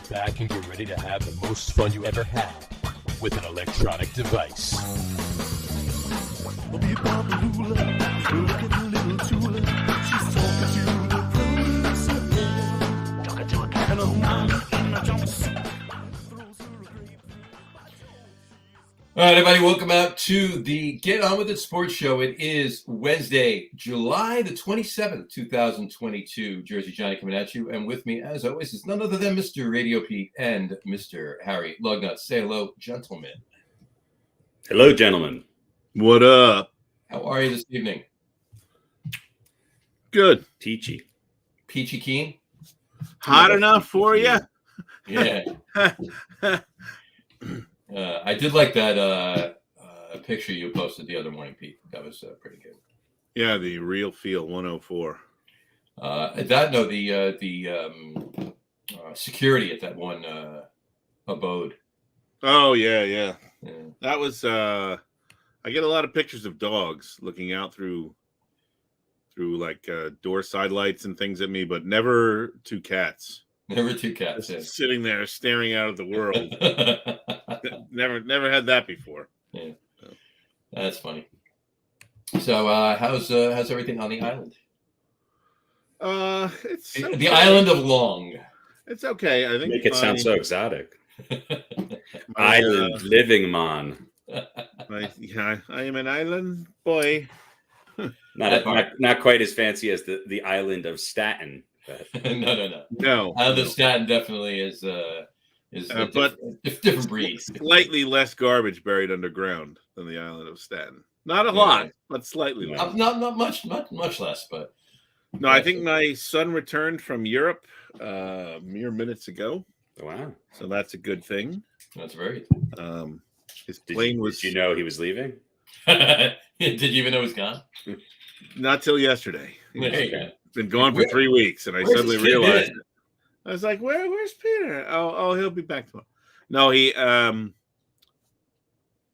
sit back and get ready to have the most fun you ever had with an electronic device. All right, everybody, welcome out to the Get On With It Sports Show. It is Wednesday, July the 27th, 2022. Jersey Johnny coming at you. And with me, as always, is none other than Mr. RadioPete and Mr. Harry Lug Nutz. Say hello, gentlemen. Hello, gentlemen. What up? How are you this evening? Good. Peachy keen? Hot enough for you? Yeah. I did like that picture you posted the other morning, Pete. That was pretty good. Yeah, the Real Feel 104. The security at that one abode. Oh, yeah. That was, I get a lot of pictures of dogs looking out through like door side lights and things at me, but never two cats. Never two cats. Just sitting there staring out at the world. Never had that before. Yeah, that's funny. So, how's everything on the island? It's okay. The island of Long. It's okay. I think make it sound so exotic. Island living man. I am an island boy. Not quite as fancy as the island of Staten. No. Island of Staten definitely is a different breed. Slightly less garbage buried underground than the island of Staten. Not a lot, but slightly less. Not much less, but no. I think my son returned from Europe mere minutes ago. Wow! So that's a good thing. That's very. His plane was. Did you know he was leaving? Did you even know he was gone? Not till yesterday. Okay. Been gone for 3 weeks, and I suddenly realized it. I was like, where's Peter? Oh, he'll be back tomorrow. No, he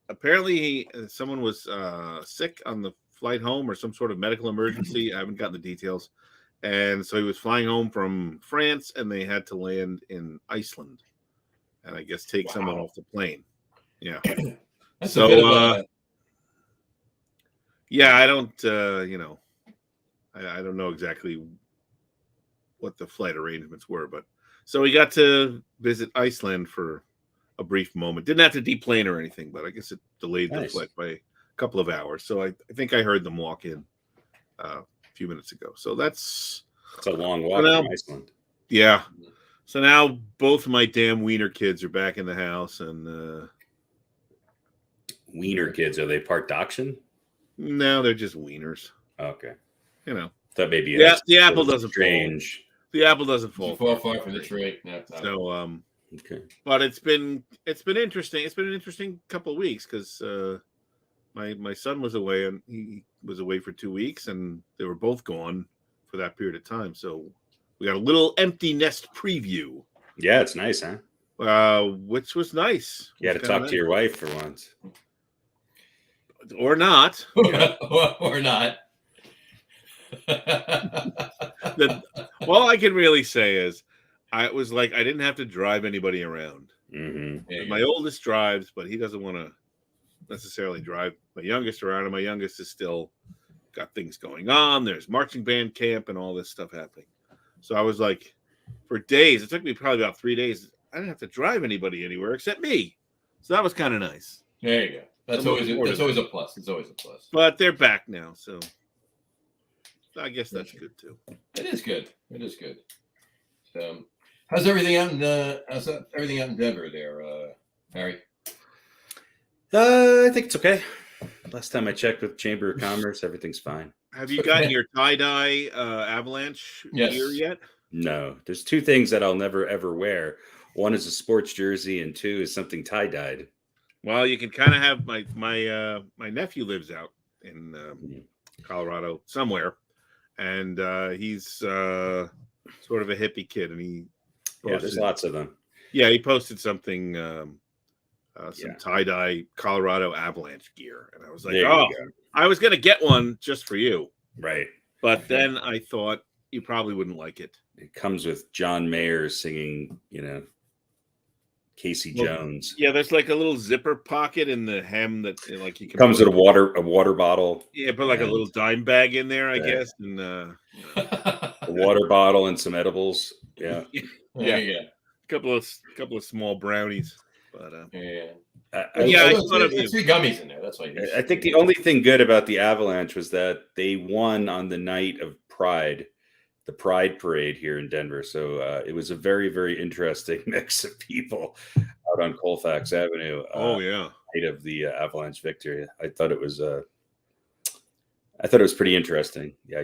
apparently someone was sick on the flight home or some sort of medical emergency. I haven't gotten the details. And so he was flying home from France, and they had to land in Iceland and I guess take someone off the plane. Yeah. So yeah, I don't I don't know exactly what the flight arrangements were, but so we got to visit Iceland for a brief moment. Didn't have to deplane or anything, but I guess it delayed the flight by a couple of hours. So I think I heard them walk in a few minutes ago. So that's a long walk from Iceland. Yeah. So now both my damn wiener kids are back in the house, and wiener kids, are they part dachshund? No, they're just wieners. Okay. That may be the apple doesn't strange. The apple doesn't fall far from the tree. No. So okay. But it's been interesting. It's been an interesting couple of weeks because my son was away, and he was away for 2 weeks, and they were both gone for that period of time. So we got a little empty nest preview. Yeah, it's nice, huh? Which was nice. You had to talk to your wife for once. Or not. Or not. All I can really say is I didn't have to drive anybody around. Mm-hmm. My oldest drives, but he doesn't want to necessarily drive my youngest around, and my youngest is still got things going on. There's marching band camp and all this stuff happening. So I was like, for days, it took me probably about 3 days. I didn't have to drive anybody anywhere except me. So that was kind of nice. There you go. That's always a plus. It's always a plus. But they're back now, so I guess that's good too. It is good. So, how's everything out in Denver there, Harry? I think it's okay. Last time I checked with Chamber of Commerce, everything's fine. Have you gotten your tie-dye Avalanche gear yet? No. There's two things that I'll never, ever wear. One is a sports jersey, and two is something tie-dyed. Well, you can kind of have my nephew lives out in Colorado somewhere, and he's sort of a hippie kid, and he there's lots of them. Yeah, he posted something, some tie-dye Colorado Avalanche gear, and I was like, I was gonna get one just for you, right? But then I thought you probably wouldn't like it. It comes with John Mayer singing, Casey Jones. Yeah, there's like a little zipper pocket in the hem that like you can Comes with a water bottle. Yeah, put like a little dime bag in there, I Yeah. guess, and A water bottle and some edibles. Yeah. Yeah. couple of small brownies. But It's 3 gummies in there. That's why. I think the only thing good about the Avalanche was that they won on the night of Pride, the Pride Parade here in Denver. So it was a very, very interesting mix of people out on Colfax Avenue. Night of the Avalanche victory. I thought it was pretty interesting. Yeah,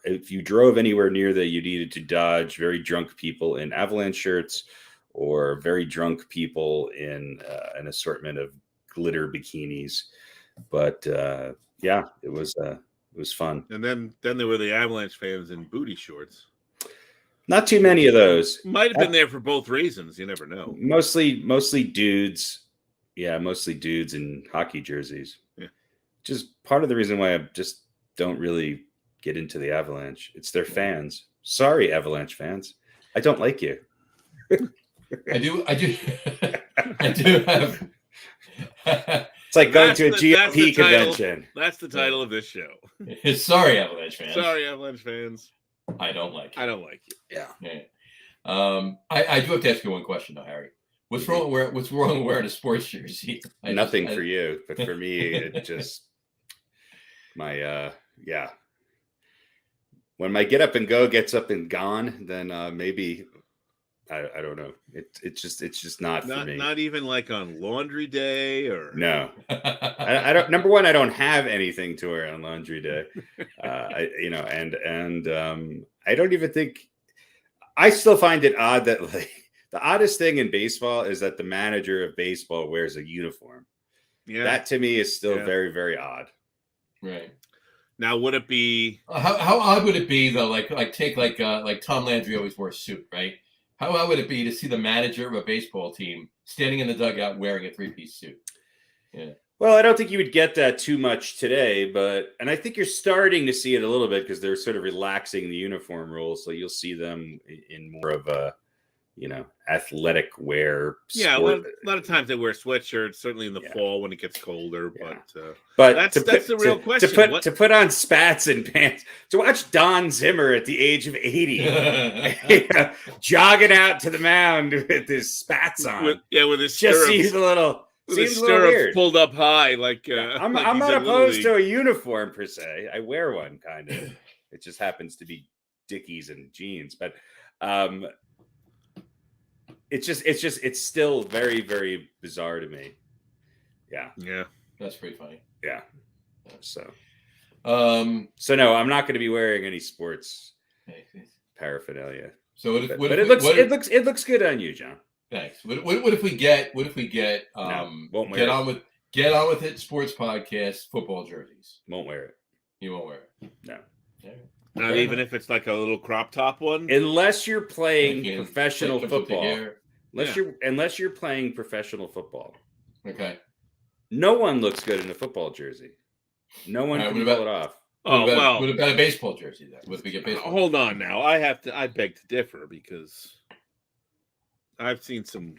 if you drove anywhere near there, you needed to dodge very drunk people in Avalanche shirts or very drunk people in an assortment of glitter bikinis. But it was fun. And then there were the Avalanche fans in booty shorts. Not too many of those. Might have been there for both reasons. You never know. Mostly dudes. Yeah, mostly dudes in hockey jerseys. Yeah. Just part of the reason why I just don't really get into the Avalanche. It's their fans. Sorry, Avalanche fans. I don't like you. I do have. It's like going to a GOP convention. That's the title of this show. Sorry, Avalanche fans. Sorry, Avalanche fans. I don't like you. I don't like you. Yeah. I do have to ask you one question though, Harry. What's wrong with wearing a sports jersey? Nothing for you, but for me, it just my When my get up and go gets up and gone, then maybe I don't know. It's just not for me. Not even like on laundry day or no. I don't. Number one, I don't have anything to wear on laundry day. I don't even think. I still find it odd that like the oddest thing in baseball is that the manager of baseball wears a uniform. Yeah, that to me is still very, very odd. Right. Now, would it be how odd would it be though? Like Tom Landry always wore a suit, right? How odd would it be to see the manager of a baseball team standing in the dugout wearing a 3-piece suit? Yeah. Well, I don't think you would get that too much today, and I think you're starting to see it a little bit because they're sort of relaxing the uniform rules, so you'll see them in more of a, athletic wear. Yeah, a lot of times they wear sweatshirts, certainly in the fall when it gets colder. Yeah. But that's the real question. To put on spats and pants, to watch Don Zimmer at the age of 80, jogging out to the mound with his spats on. With his just stirrups. seems a little. With seems his a little weird. Pulled up high, I'm not opposed to a uniform per se. I wear one kind of. It just happens to be Dickies and jeans, but it's still very, very bizarre to me. Yeah, that's pretty funny. Yeah, so no, I'm not going to be wearing any sports paraphernalia. So it looks good on you, John. Thanks. What if we get get on with it sports podcast football jerseys? Won't wear it. You won't wear it. No. Not even if it's like a little crop top one. Unless you're playing professional football. Unless you're playing professional football. Okay. No one looks good in a football jersey. No one can pull it off. What about a baseball jersey then? What if we get baseball? Hold on now. I beg to differ because I've seen some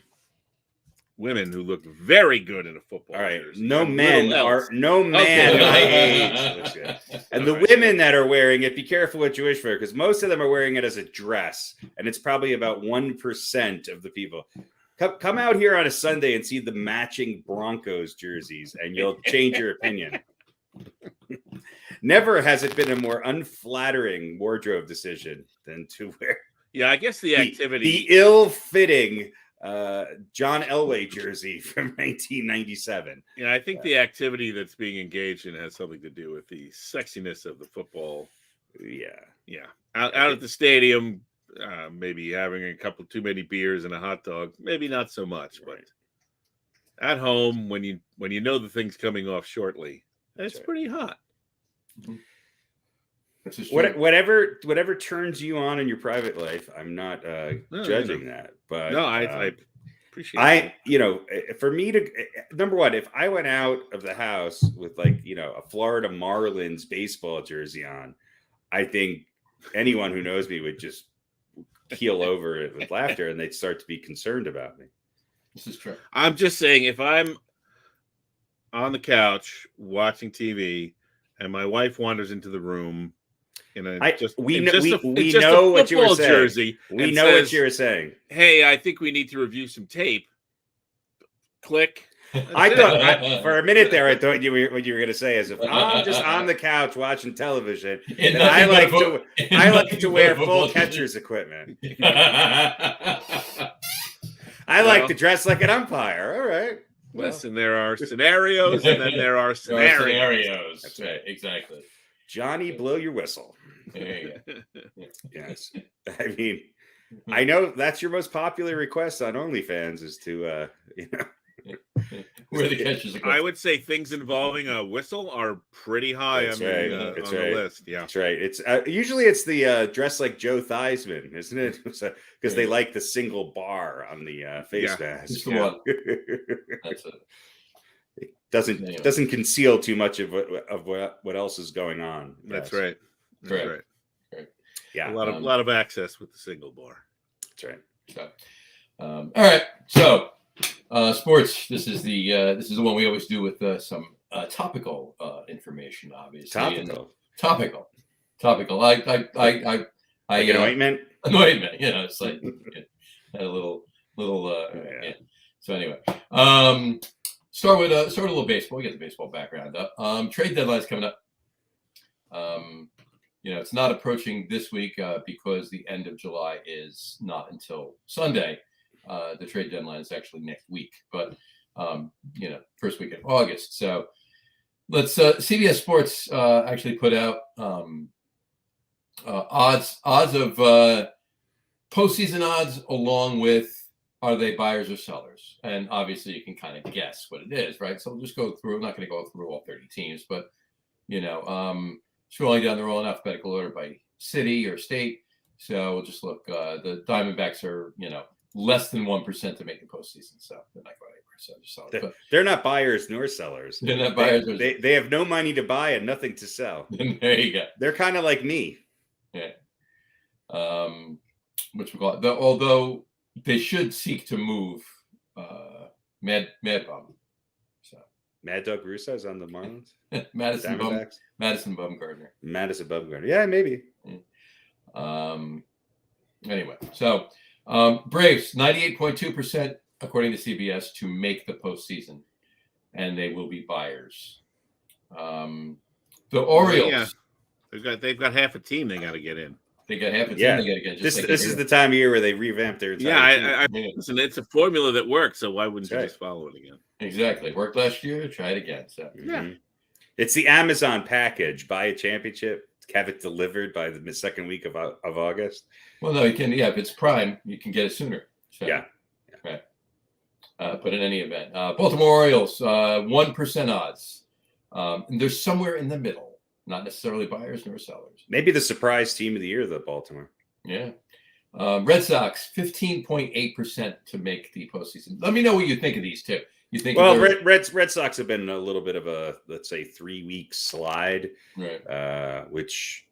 women who look very good in a football jersey. No man my age looks good. And the women that are wearing it, be careful what you wish for, because most of them are wearing it as a dress, and it's probably about 1% of the people. Come out here on a Sunday and see the matching Broncos jerseys, and you'll change your opinion. Never has it been a more unflattering wardrobe decision than to wear. Yeah, I guess the activity, the ill-fitting John Elway jersey from 1997. Yeah, I think the activity that's being engaged in has something to do with the sexiness of the football. Yeah. Out at the stadium, maybe having a couple too many beers and a hot dog, maybe not so much. But at home, when you know the thing's coming off shortly, it's pretty hot. Mm-hmm. Whatever turns you on in your private life, I'm not judging that. But no, I appreciate it. For me to number one, if I went out of the house with a Florida Marlins baseball jersey on, I think anyone who knows me would just keel over it with laughter, and they'd start to be concerned about me. This is true. I'm just saying, if I'm on the couch watching TV and my wife wanders into the room in a we know what you were saying. Jersey, we know says, what you were saying. Hey, I think we need to review some tape. Click. I thought for a minute there, I thought what you were going to say is, if I'm just on the couch watching television, and I like to wear full catcher's equipment. I like to dress like an umpire. All right. Listen, there are scenarios, and then there are scenarios. That's right. Exactly. Johnny, blow your whistle. There you go. Yes. I mean, I know that's your most popular request on OnlyFans is to, where the catches are. I would say things involving a whistle are pretty high on the list. Yeah, that's right. It's usually it's the dress like Joe Theismann, isn't it? Because they like the single bar on the face mask. Yeah. That's it. Doesn't conceal too much of what else is going on. That's right. That's right. Yeah, a lot of access with the single bar. That's right. So, all right. So. Sports. This is the one we always do with some topical information, obviously. Topical. Like an ointment. An ointment. It's like had a little. Yeah. So anyway, start with a little baseball. We get the baseball background up. Trade deadline's coming up. It's not approaching this week because the end of July is not until Sunday. The trade deadline is actually next week, but first week of August. So let's CBS Sports actually put out odds of postseason odds, along with are they buyers or sellers, and obviously you can kind of guess what it is, right? So we'll just go through. I'm not going to go through all 30 teams, but scrolling down the roll in alphabetical order by city or state. So we'll just look. The Diamondbacks are less than 1% to make the postseason, so they're not going anywhere. So just they're not buyers nor sellers. They're not buyers. They have no money to buy and nothing to sell. There you go. They're kind of like me. Yeah. Which we call it. Although they should seek to move Mad Bum. So Mad Dog Russo's on the Marlins. Madison Bumgarner. Madison Bumgarner. Yeah, maybe. Anyway, so. Braves 98.2% according to CBS to make the postseason, and they will be buyers. The Orioles, they've got half a team they got to get in. They got half a team they got to get. This is the time of year where they revamp their entire team. Listen, it's a formula that works, so why wouldn't you just follow it again? Exactly, worked last year. Try it again. So it's the Amazon package: buy a championship, have it delivered by the second week of August. Well, no, you can. Yeah, if it's Prime, you can get it sooner. So, right. But in any event, Baltimore Orioles 1% odds. And they're somewhere in the middle, not necessarily buyers nor sellers. Maybe the surprise team of the year, the Baltimore. Yeah. Red Sox 15.8% to make the postseason. Let me know what you think of these two. You think? Well, Red Sox have been a little bit of a, let's say, 3-week slide, right? Which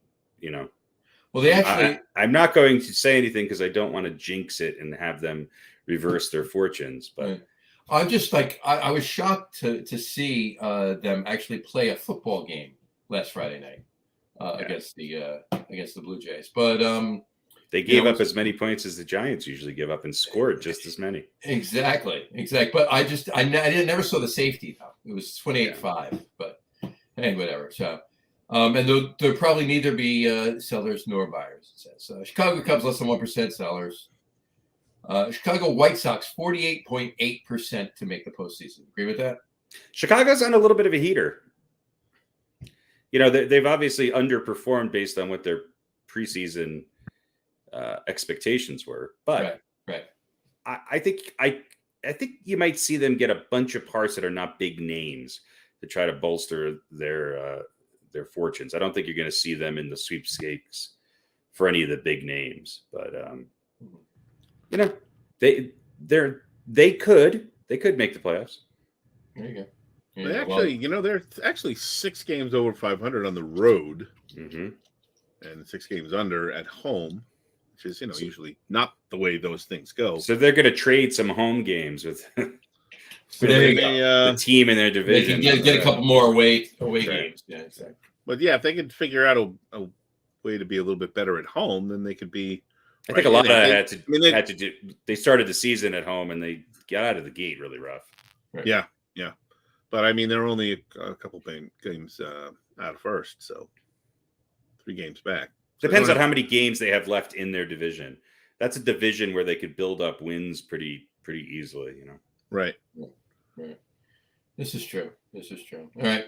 Well, they actually. I'm not going to say anything because I don't want to jinx it and have them reverse their fortunes. But right. I'm just like I was shocked to see them actually play a football game last Friday night against the Blue Jays, but they gave up as many points as the Giants usually give up and scored just as many. Exactly. But I never saw the safety though. It was 28-5, but hey, whatever. So. And there'll probably neither be sellers nor buyers. It says Chicago Cubs less than 1% sellers. Chicago White Sox 48.8% to make the postseason. Agree with that? Chicago's on a little bit of a heater. They've obviously underperformed based on what their preseason expectations were, but right. I think you might see them get a bunch of parts that are not big names to try to bolster their fortunes. I don't think you're going to see them in the sweepstakes for any of the big names, but they could make the playoffs. There you go. They're actually 6 games over 500 on the road, mm-hmm. and 6 games under at home. which is usually not the way those things go. So they're going to trade some home games with There the team in their They division. can get a couple more away games. Yeah, exactly. But yeah, if they could figure out a way to be a little bit better at home, then they could be. I think a lot of that had to do. They started the season at home and they got out of the gate really rough. Right. Yeah. But I mean, they're only a couple games out of first, so 3 games back. So Depends on how many games they have left in their division. That's a division where they could build up wins pretty easily. Right. This is true. All right.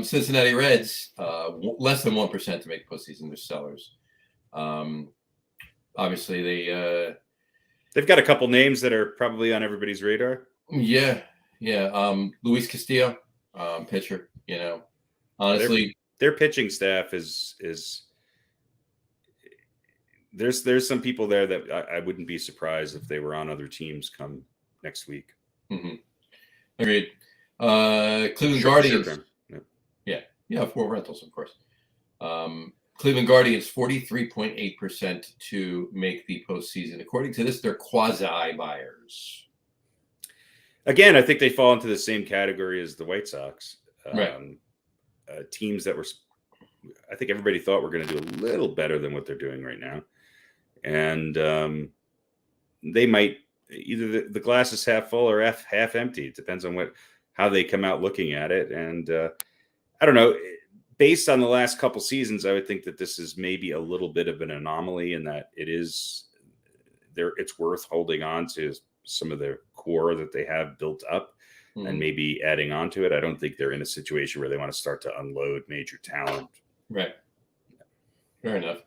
Cincinnati Reds, less than 1% to make postseason. They're sellers. Obviously, They've got a couple names that are probably on everybody's radar. Yeah. Luis Castillo, pitcher. Honestly, their pitching staff is there's some people there that I wouldn't be surprised if they were on other teams come next week. Mm-hmm. Agreed. Cleveland Guardians. Yeah, 4 rentals, of course. Cleveland Guardians 43.8% to make the postseason. According to this, they're quasi buyers. Again, I think they fall into the same category as the White Sox. Right. Teams that I think everybody thought were going to do a little better than what they're doing right now. And they might either the glass is half full or half empty. It depends on how they come out looking at it. And I don't know. Based on the last couple seasons, I would think that this is maybe a little bit of an anomaly in that it's worth holding on to some of their core that they have built up and maybe adding on to it. I don't think they're in a situation where they want to start to unload major talent. Right. Fair enough.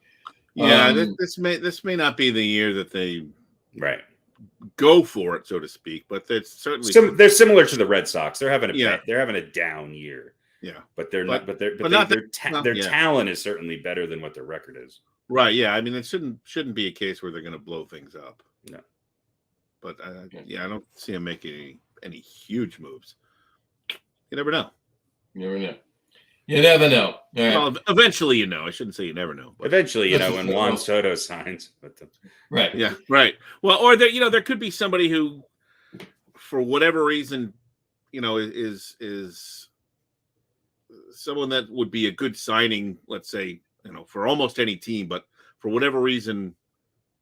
Yeah, this may not be the year that they go for it, so to speak, but that's certainly they're similar to the Red Sox. They're having a down year. Yeah, but their talent is certainly better than what their record is. Right. Yeah. I mean, it shouldn't be a case where they're going to blow things up. No. But I don't see them making any huge moves. You never know. You never know. All right. Well, eventually, I shouldn't say you never know. But eventually, when Juan Soto signs. Right. Yeah. Right. Well, or there could be somebody who, for whatever reason, is someone that would be a good signing, let's say, for almost any team, but for whatever reason,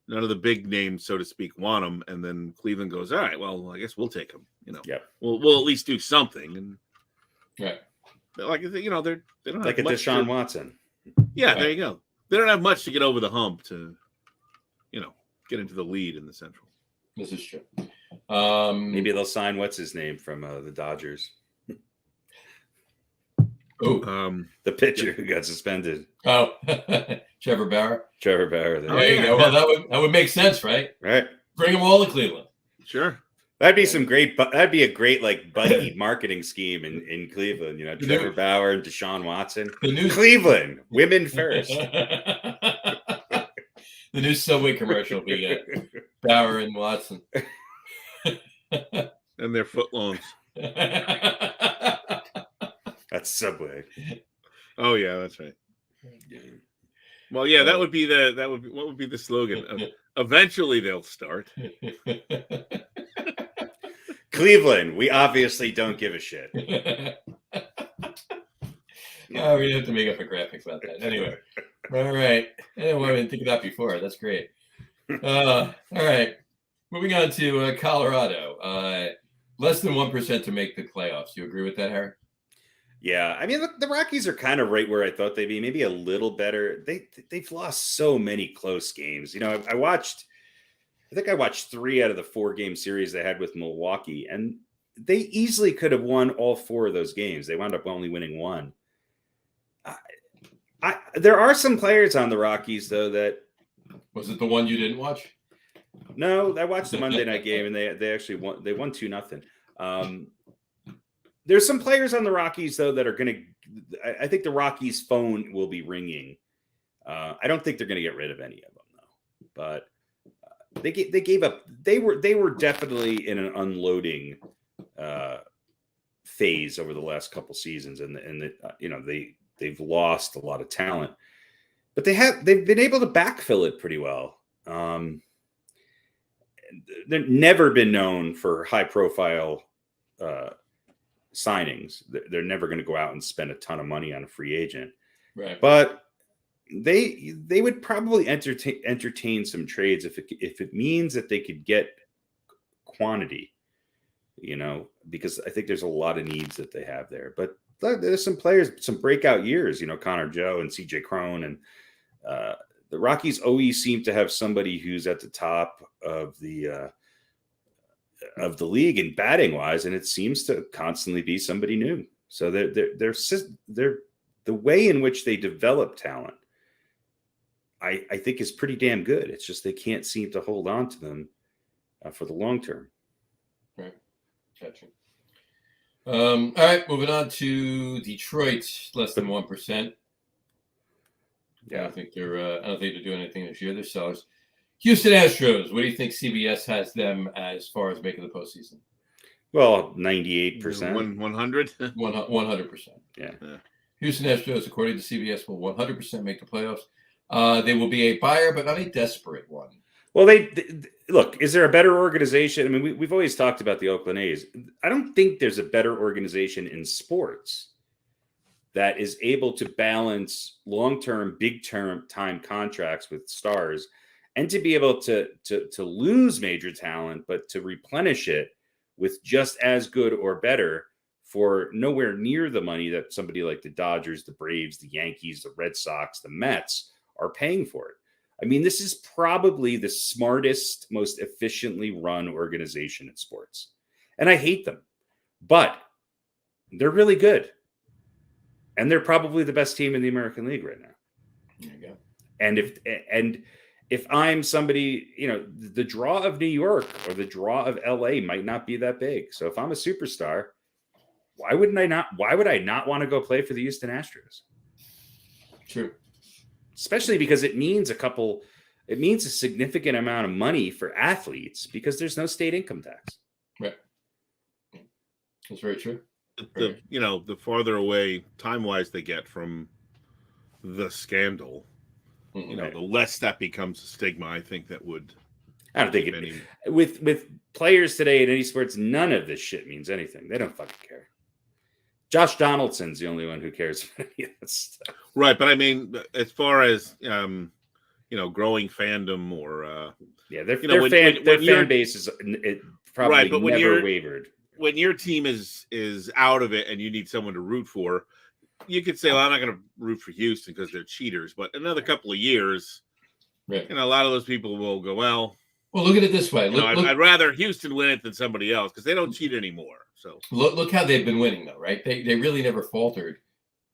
none of the big names, so to speak, want him, and then Cleveland goes, all right, well, I guess we'll take him. We'll at least do something, and like they don't have like a Deshaun Watson. Yeah, there you go. They don't have much to get over the hump to, get into the lead in the Central. This is true. Maybe they'll sign what's his name from the Dodgers. The pitcher who got suspended. Oh, Trevor Bauer. There you go. Well, that would make sense, right? Right. Bring them all to Cleveland. Sure. That'd be a great like buddy marketing scheme in Cleveland. Trevor Bauer and Deshaun Watson. Cleveland, women first. The new Subway commercial will be Bauer and Watson. And their footlongs. That's Subway. Oh yeah, that's right. Well, yeah, that would be what would be the slogan? Eventually they'll start. Cleveland, we obviously don't give a shit. Oh, we have to make up a graphic about that. Anyway. All right. I didn't think of that before. That's great. All right. Moving on to Colorado. Less than 1% to make the playoffs. Do you agree with that, Harry? Yeah. I mean, the Rockies are kind of right where I thought they'd be. Maybe a little better. They've lost so many close games. I watched 3 out of the 4-game series they had with Milwaukee, and they easily could have won all 4 of those games. They wound up only winning 1. There are some players on the Rockies, though, that... Was it the one you didn't watch? No, I watched the Monday night game, and they actually won. They won 2-0. There's some players on the Rockies, though, that are going to... I think the Rockies' phone will be ringing. I don't think they're going to get rid of any of them, though. But they gave up... They were definitely in an unloading phase over the last couple seasons, and they've lost a lot of talent, but they've been able to backfill it pretty well. They've never been known for high-profile signings. They're never going to go out and spend a ton of money on a free agent. Right. But they would probably entertain some trades if it means that they could get quantity, because I think there's a lot of needs that they have there. But there's some players, some breakout years, Connor Joe and CJ Cron, and the Rockies always seem to have somebody who's at the top of the league in batting wise, and it seems to constantly be somebody new. So they're the way in which they develop talent, I think, is pretty damn good. It's just they can't seem to hold on to them for the long term. Right. Gotcha. All right, moving on to Detroit, less than 1%. Yeah, I don't think they're doing anything this year. They're sellers. Houston Astros. What do you think CBS has them as far as making the postseason? Well, 98%. 100? 100%. Yeah. Houston Astros, according to CBS, will 100% make the playoffs. They will be a buyer, but not a desperate one. Well, they look, is there a better organization? I mean, we've always talked about the Oakland A's. I don't think there's a better organization in sports that is able to balance long-term, big-time contracts with stars, and to be able to lose major talent, but to replenish it with just as good or better for nowhere near the money that somebody like the Dodgers, the Braves, the Yankees, the Red Sox, the Mets are paying for it. I mean, this is probably the smartest, most efficiently run organization in sports. And I hate them, but they're really good. And they're probably the best team in the American League right now. There you go. And if I'm somebody, the draw of New York or the draw of LA might not be that big. So if I'm a superstar, why would I not want to go play for the Houston Astros? True. Especially because it means a significant amount of money for athletes because there's no state income tax. Right. That's very true. The farther away time-wise they get from the scandal, Mm-hmm. the less that becomes a stigma. I think that would. I don't think with players today in any sports, none of this shit means anything. They don't fucking care. Josh Donaldson's the only one who cares about any of that stuff. Right, but I mean, as far as growing fandom or their fan base is probably right, but never wavered. When your team is out of it and you need someone to root for, you could say, well, I'm not going to root for Houston because they're cheaters. But another couple of years, right. A lot of those people will go, well, look at it this way. I'd rather Houston win it than somebody else because they don't cheat anymore. So look how they've been winning, though, right? They really never faltered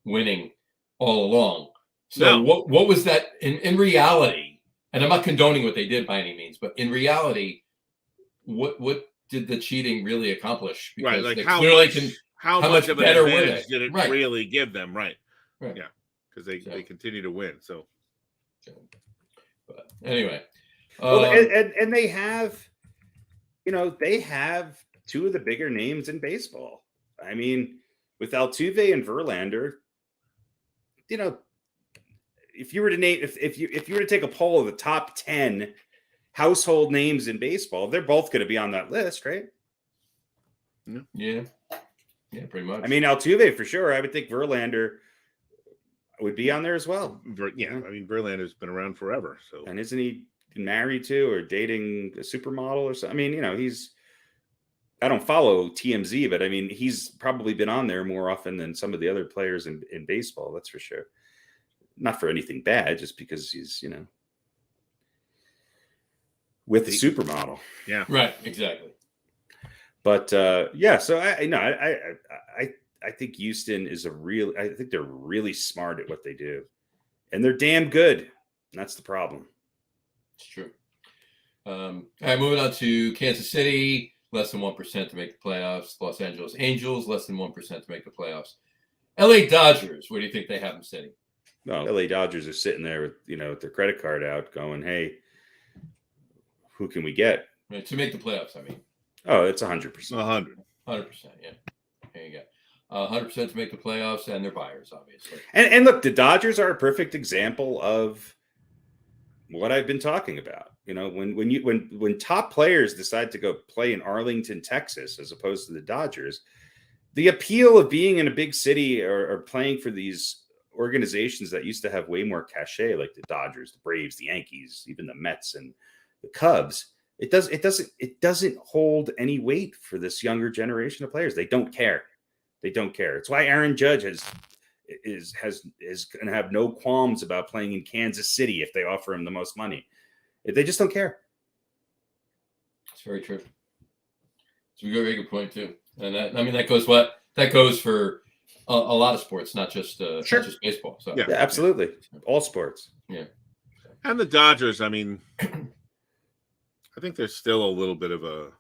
winning all along. So what was that in reality? And I'm not condoning what they did by any means, but in reality, what did the cheating really accomplish? Because right, like how much of an better advantage did it really give them? Right. Yeah, because they continue to win. So, but anyway, and they have, they have two of the bigger names in baseball. I mean, with Altuve and Verlander, if you were to name, if you were to take a poll of the top 10 household names in baseball, they're both going to be on that list, right? Yeah, pretty much. I mean, Altuve for sure. I would think Verlander would be on there as well. Yeah, I mean, Verlander's been around forever. So, and isn't he married to or dating a supermodel or something? I mean, he's. I don't follow TMZ, but I mean, he's probably been on there more often than some of the other players in baseball. That's for sure. Not for anything bad, just because he's, with the supermodel. Yeah. Right. Exactly. But so I think Houston is I think they're really smart at what they do, and they're damn good. And that's the problem. It's true. All right, moving on to Kansas City. Less than 1% to make the playoffs. Los Angeles Angels, less than 1% to make the playoffs. LA Dodgers, where do you think they have them sitting? No, LA Dodgers are sitting there with, with their credit card out going, hey, who can we get? Right, to make the playoffs, I mean. Oh, it's 100%. 100%, yeah. There you go. 100% to make the playoffs, and they're buyers, obviously. And look, the Dodgers are a perfect example of what I've been talking about. You know, when top players decide to go play in Arlington, Texas, as opposed to the Dodgers, the appeal of being in a big city or playing for these organizations that used to have way more cachet, like the Dodgers, the Braves, the Yankees, even the Mets and the Cubs, it doesn't hold any weight for this younger generation of players. They don't care. It's why Aaron Judge is going to have no qualms about playing in Kansas City if they offer him the most money. They just don't care. It's very true. It's a very good point too, and that goes for a lot of sports, not just baseball. So yeah, absolutely, all sports. Yeah, and the Dodgers. I mean, I think there's still a little bit of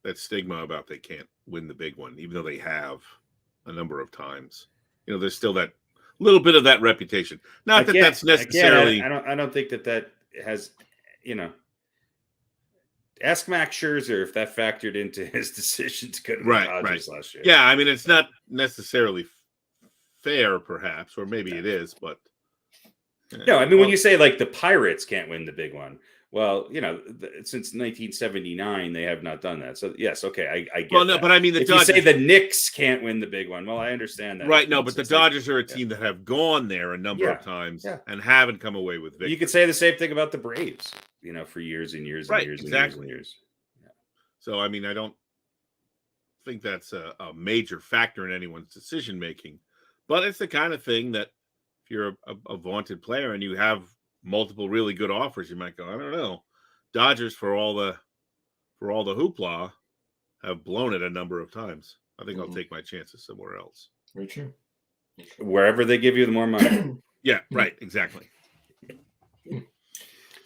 that stigma about they can't win the big one, even though they have a number of times. You know, there's still that little bit of that reputation. Not that that's necessarily. Again, I don't think that has, you know. Ask Max Scherzer if that factored into his decision to go to the Dodgers last year. Yeah, I mean, it's not necessarily fair, perhaps, or maybe it is, but. No, I mean, when you say like the Pirates can't win the big one, well, you know, since 1979, they have not done that. So, yes, okay, I get that. But I mean, if Dodgers, you say the Knicks can't win the big one, well, I understand that. Right, no, but the Dodgers are a team that have gone there a number of times and haven't come away with victory. You could say the same thing about the Braves, you know, for years and years and years and years and years. Yeah. So, I mean, I don't think that's a major factor in anyone's decision-making, but it's the kind of thing that if you're a vaunted player and you have multiple really good offers, you might go, I don't know. Dodgers, for all the hoopla, have blown it a number of times. I think I'll take my chances somewhere else. Very true. Wherever they give you the more money. Yeah, right. Exactly.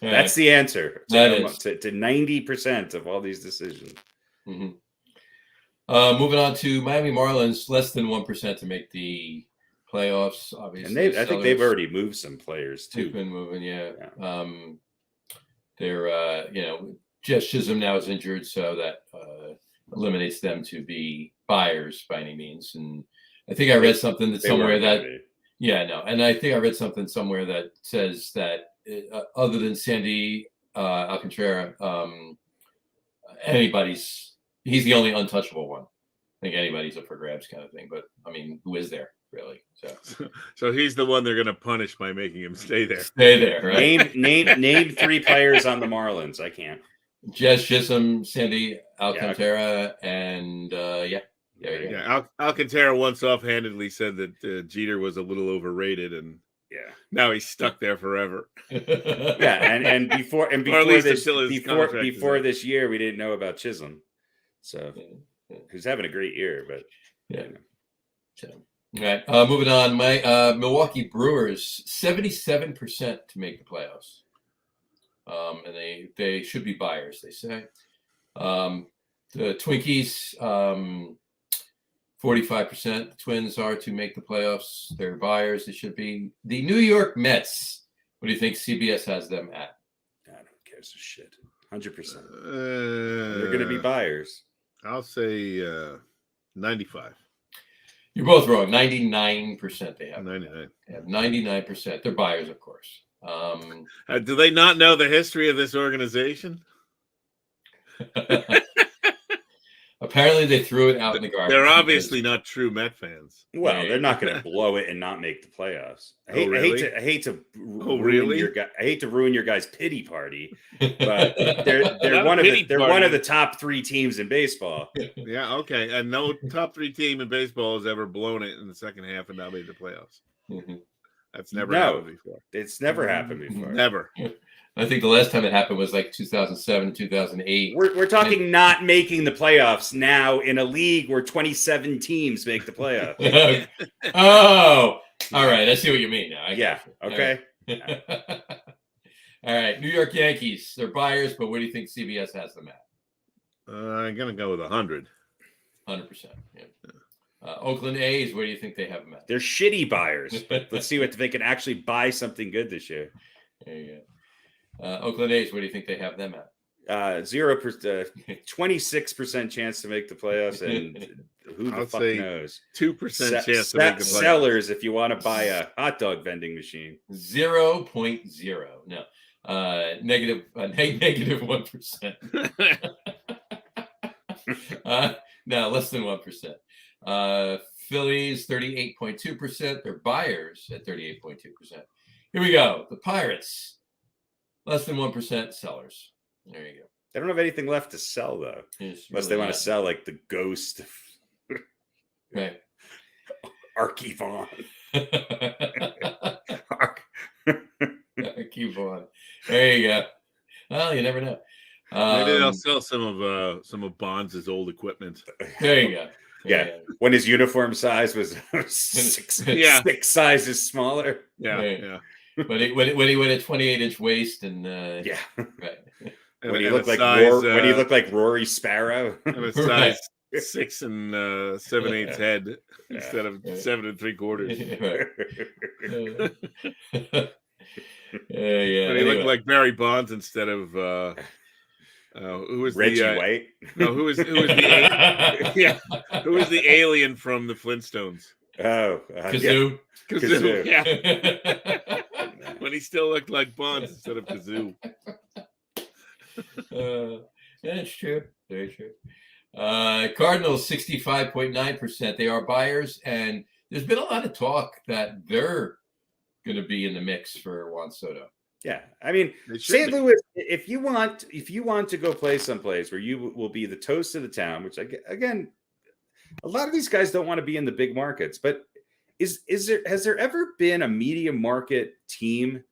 That's the answer. That is to 90% of all these decisions. Mm-hmm. Moving on to Miami Marlins, less than 1% to make the playoffs. Obviously, and I think they've already moved some players too. They've been moving, yeah. They're Jess Chisholm now is injured, so that eliminates them to be buyers by any means. And I think I read something that somewhere that and I think I read something somewhere that says that other than Sandy Alcantara, he's the only untouchable one. I think anybody's up for grabs kind of thing. But I mean, who is there really? So he's the one they're going to punish by making him stay there. Stay there, right? Name 3 players on the Marlins. I can't. Jess Chisholm, Sandy Alcantara, and Alcantara once offhandedly said that Jeter was a little overrated, and now he's stuck there forever. and before this year, we didn't know about Chisholm, so who's having a great year, but So. All right, moving on. My Milwaukee Brewers, 77% to make the playoffs, and they should be buyers. They say the Twinkies, 45%. The Twins are to make the playoffs. They're buyers. They should be. The New York Mets. What do you think CBS has them at? I don't care a shit. 100%. They're going to be buyers. I'll say 95. You're both wrong. 99% they have. 99. They have 99%. They're buyers, of course. Do they not know the history of this organization? Apparently, they threw it out in the garbage. They're obviously not true Met fans. Well, they're not going to blow it and not make the playoffs. I hate to ruin your guys' pity party, but they're one of the top 3 teams in baseball. Yeah, okay, and no top 3 team in baseball has ever blown it in the second half and not made the playoffs. Mm-hmm. That's never happened before. It's never happened before. Never. I think the last time it happened was like 2007, 2008. We're talking not making the playoffs now in a league where 27 teams make the playoffs. Oh, all right. I see what you mean now. Okay. All right. All right. New York Yankees. They're buyers, but what do you think CBS has them at? I'm going to go with 100. 100%. Yeah. Oakland A's, where do you think they have them at? They're shitty buyers, but let's see if they can actually buy something good this year. There you go. Oakland A's, where do you think they have them at? 0%, 26% chance to make the playoffs, and who the fuck knows? 2% chance to make the playoffs. Sellers, if you want to buy a hot dog vending machine. 0.0. No. Negative 1%. No, less than 1%. Phillies 38.2%. They're buyers at 38.2%. Here we go. The Pirates, less than 1% sellers. There you go. They don't have anything left to sell though, unless they want to sell like the ghost of right. Archie Vaughn. Archie Vaughn. There you go. Well, you never know. Maybe they'll sell some of Bonds' old equipment. There you go. Yeah, when his uniform size was six sizes smaller. Yeah, right. yeah. When he went a 28-inch waist and yeah, right. When he looked like Rory Sparrow, and a size 6 and 7/8 head instead of 7 3/4. Yeah. But he looked like Barry Bonds instead of who was Reggie the White? No, who was the who was the alien from the Flintstones? Oh, Kazoo. Kazoo. Yeah. When he still looked like Bonds instead of Kazoo. Yeah, it's true. Very true. Cardinals 65.9%. They are buyers, and there's been a lot of talk that they're going to be in the mix for Juan Soto. Yeah, I mean, St. Louis. If you want to go play someplace where you will be the toast of the town, which again, a lot of these guys don't want to be in the has there ever been a medium market team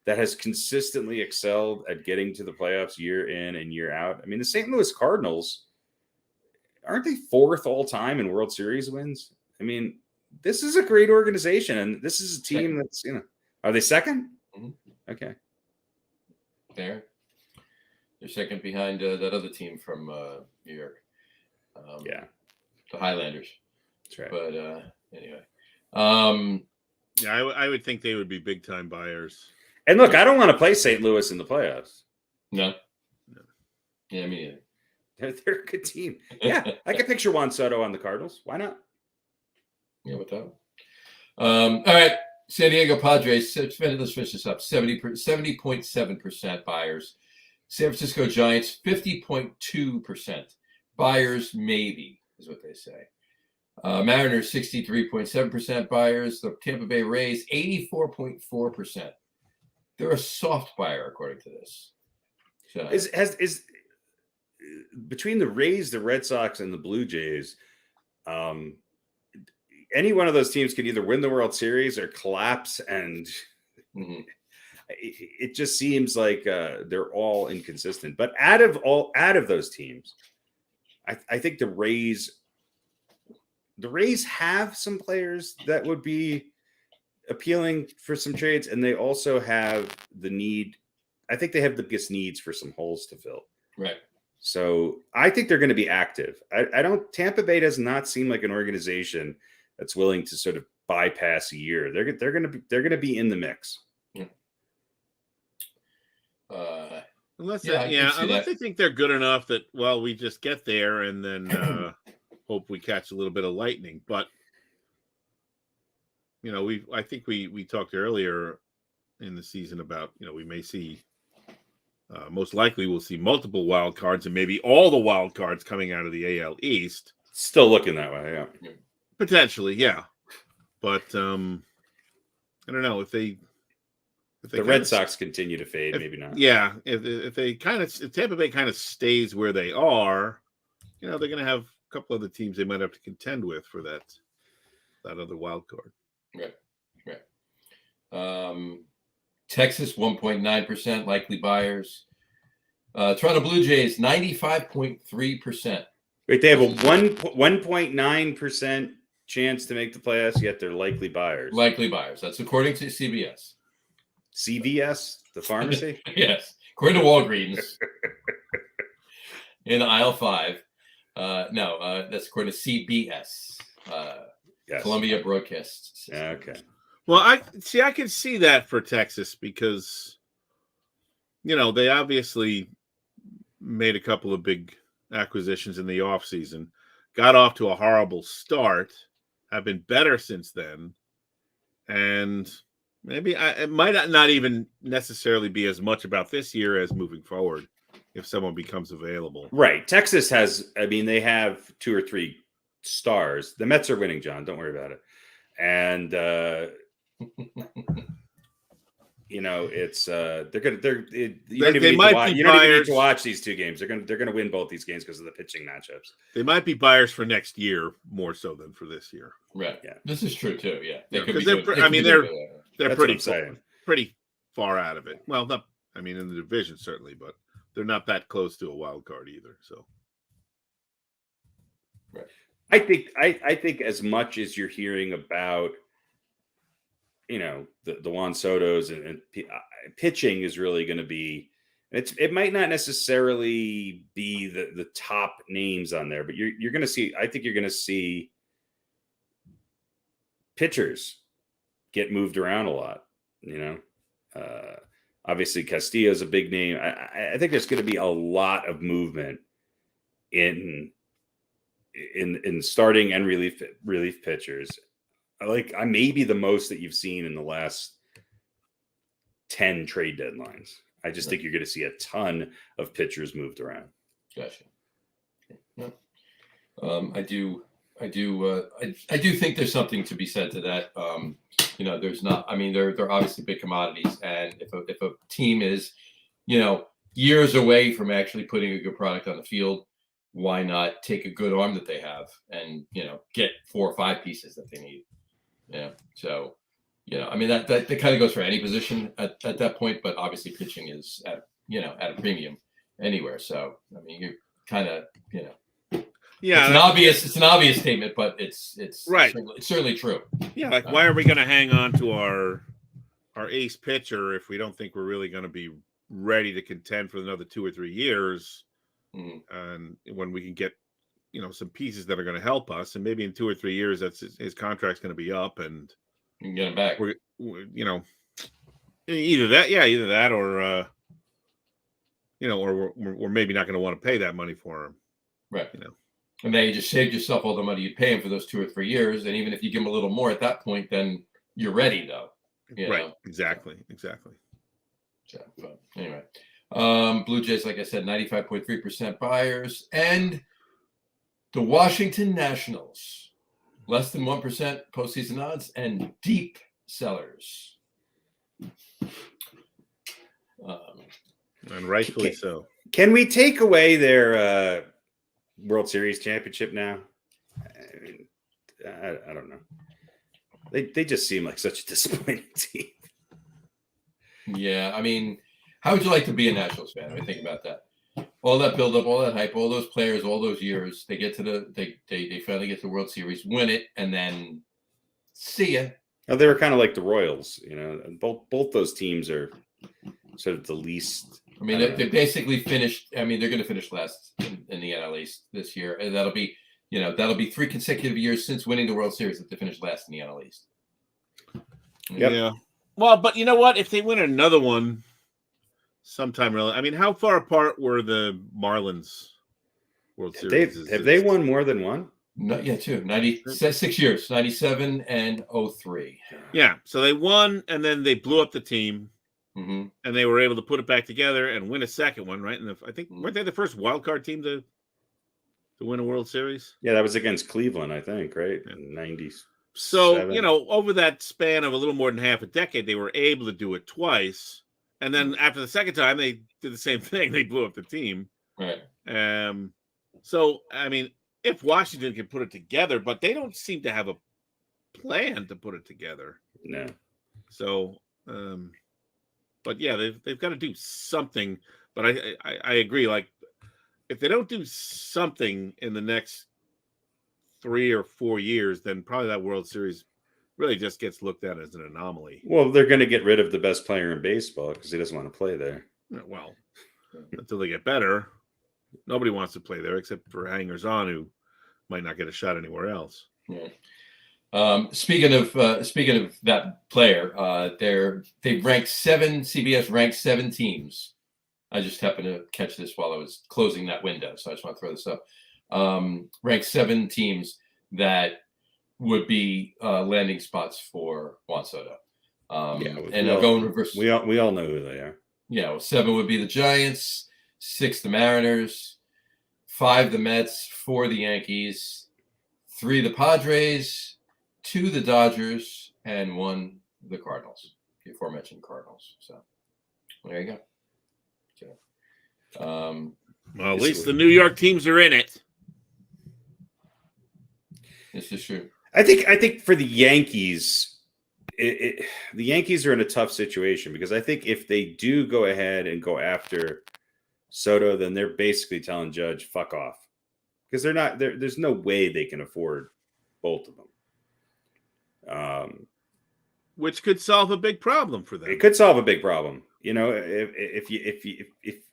that has consistently excelled at getting to the playoffs year in and year out? I mean, the St. Louis Cardinals, aren't they 4th all time in World Series wins? I mean, this is a great organization, and this is a team that's, are they second? Mm-hmm. Okay. They're second behind that other team from New York. The Highlanders. That's right. But anyway. Yeah, I would think they would be big time buyers. And look, I don't want to play St. Louis in the playoffs. No. Yeah, me neither. They're a good team. Yeah, I can picture Juan Soto on the Cardinals. Why not? Yeah, with that. All right. San Diego Padres, let's finish this up. 70.7% buyers. San Francisco Giants, 50.2%. Buyers, maybe, is what they say. Mariners, 63.7% buyers. The Tampa Bay Rays, 84.4%. They're a soft buyer, according to this. So, is between the Rays, the Red Sox, and the Blue Jays, any one of those teams can either win the World Series or collapse, and it just seems like they're all inconsistent. But out of those teams, I think the Rays have some players that would be appealing for some trades, and they also have the need. I think they have the biggest needs for some holes to fill. Right. So I think they're going to be active. Tampa Bay does not seem like an organization that's willing to sort of bypass a year. They're going to be in the mix. Yeah. Unless they think they're good enough that we just get there and then hope we catch a little bit of lightning. But I think we talked earlier in the season about we may see most likely we'll see multiple wild cards and maybe all the wild cards coming out of the AL East. Still looking that way, yeah. Potentially, yeah. But I don't know if the Red Sox continue to fade, maybe not. Yeah, if Tampa Bay kind of stays where they are, they're going to have a couple other teams they might have to contend with for that other wild card. Right. Texas 1.9% likely buyers. Toronto Blue Jays 95.3%. Wait, they have a 1.9% chance to make the playoffs, yet they're likely buyers. Likely buyers. That's according to CBS. CVS, the pharmacy? Yes. According to Walgreens. In aisle 5. That's according to CBS. Yes. Columbia Broadcast System. Okay. Well, I can see that for Texas because, they obviously made a couple of big acquisitions in the offseason, got off to a horrible start, have been better since then. And, Maybe it might not even necessarily be as much about this year as moving forward if someone becomes available. Right. Texas has, I mean, they have 2 or 3 stars. The Mets are winning, John. Don't worry about it. And, it's you don't even need to watch these 2 games. They're gonna win both these games because of the pitching matchups. They might be buyers for next year more so than for this year. Right. Yeah. This is true too. Yeah. They could be they're That's pretty far out of it. Well, in the division certainly, but they're not that close to a wild card either. So, right. I think as much as you're hearing about, the Juan Sotos and pitching is really going to be, it might not necessarily be the top names on there, but you're going to see, I think you're going to see pitchers get moved around a lot, obviously Castillo's a big name. I think there's going to be a lot of movement in starting and relief pitchers. I may be the most that you've seen in the last 10 trade deadlines. I just think you're going to see a ton of pitchers moved around. Gotcha. Yeah. I do think there's something to be said to that. There's not. I mean, they're obviously big commodities, and if a team is, years away from actually putting a good product on the field, why not take a good arm that they have and get 4 or 5 pieces that they need? Yeah. So, that kind of goes for any position at that point, but obviously pitching is at a premium anywhere. So, I mean, you're kind of, yeah, it's an obvious statement, but it's right. It's certainly true. Yeah. Why are we going to hang on to our ace pitcher if we don't think we're really going to be ready to contend for another 2 or 3 years? Mm-hmm. And when we can get, some pieces that are going to help us, and maybe in 2 or 3 years, that's his contract's going to be up, and you can get him back. We're either that, or or we're maybe not going to want to pay that money for him, right? And then you just saved yourself all the money you'd pay him for those 2 or 3 years, and even if you give him a little more at that point, then you're ready, though. Right? Exactly. So, but anyway. Blue Jays, like I said, 95.3% buyers, and the Washington Nationals, less than 1% postseason odds and deep sellers. And rightfully so. Can we take away their World Series championship now? I don't know. They just seem like such a disappointing team. Yeah, I mean, how would you like to be a Nationals fan? I mean, think about that. All that buildup, all that hype, all those players, all those years. They get to they finally get to the World Series, win it, and then see ya. Oh, they were kind of like the Royals, and both those teams are sort of the least. I mean, they basically finished. I mean, they're going to finish last in the NL East this year, and that'll be 3 consecutive years since winning the World Series that they finished last in the NL East. Yep. Yeah. Well, but you know what? If they win another one sometime, really, I mean, how far apart were the Marlins World Series? Have they won more than one? No, yeah, 96 years, 97 and 03. Yeah, so they won, and then they blew up the team, mm-hmm. and they were able to put it back together and win a second one, right? And I think weren't they the first wild card team to win a World Series? Yeah, that was against Cleveland, I think, right? In the 90s. So, over that span of a little more than half a decade, they were able to do it twice. And then after the second time, they did the same thing. They blew up the team. Right. So, I mean, if Washington can put it together, but they don't seem to have a plan to put it together. No. So, but yeah, they've got to do something. But I agree. Like, if they don't do something in the next 3 or 4 years, then probably that World Series really just gets looked at as an anomaly. Well, they're going to get rid of the best player in baseball because he doesn't want to play there. Well, until they get better, nobody wants to play there except for hangers-on who might not get a shot anywhere else. Yeah. Speaking of that player, they've ranked 7. CBS ranked 7 teams. I just happened to catch this while I was closing that window, so I just want to throw this up. Ranked 7 teams that would be landing spots for Juan Soto. And I'll go in reverse. We all know who they are. Yeah, well, 7 would be the Giants, 6 the Mariners, 5 the Mets, 4 the Yankees, 3 the Padres, 2 the Dodgers, and 1 the Cardinals. The aforementioned Cardinals. So there you go. Well, at least the New York teams are in it. This is true. I think for the Yankees, the Yankees are in a tough situation because I think if they do go ahead and go after Soto, then they're basically telling Judge, fuck off. Because they're not there. There's no way they can afford both of them. Which could solve a big problem for them. It could solve a big problem. You know, if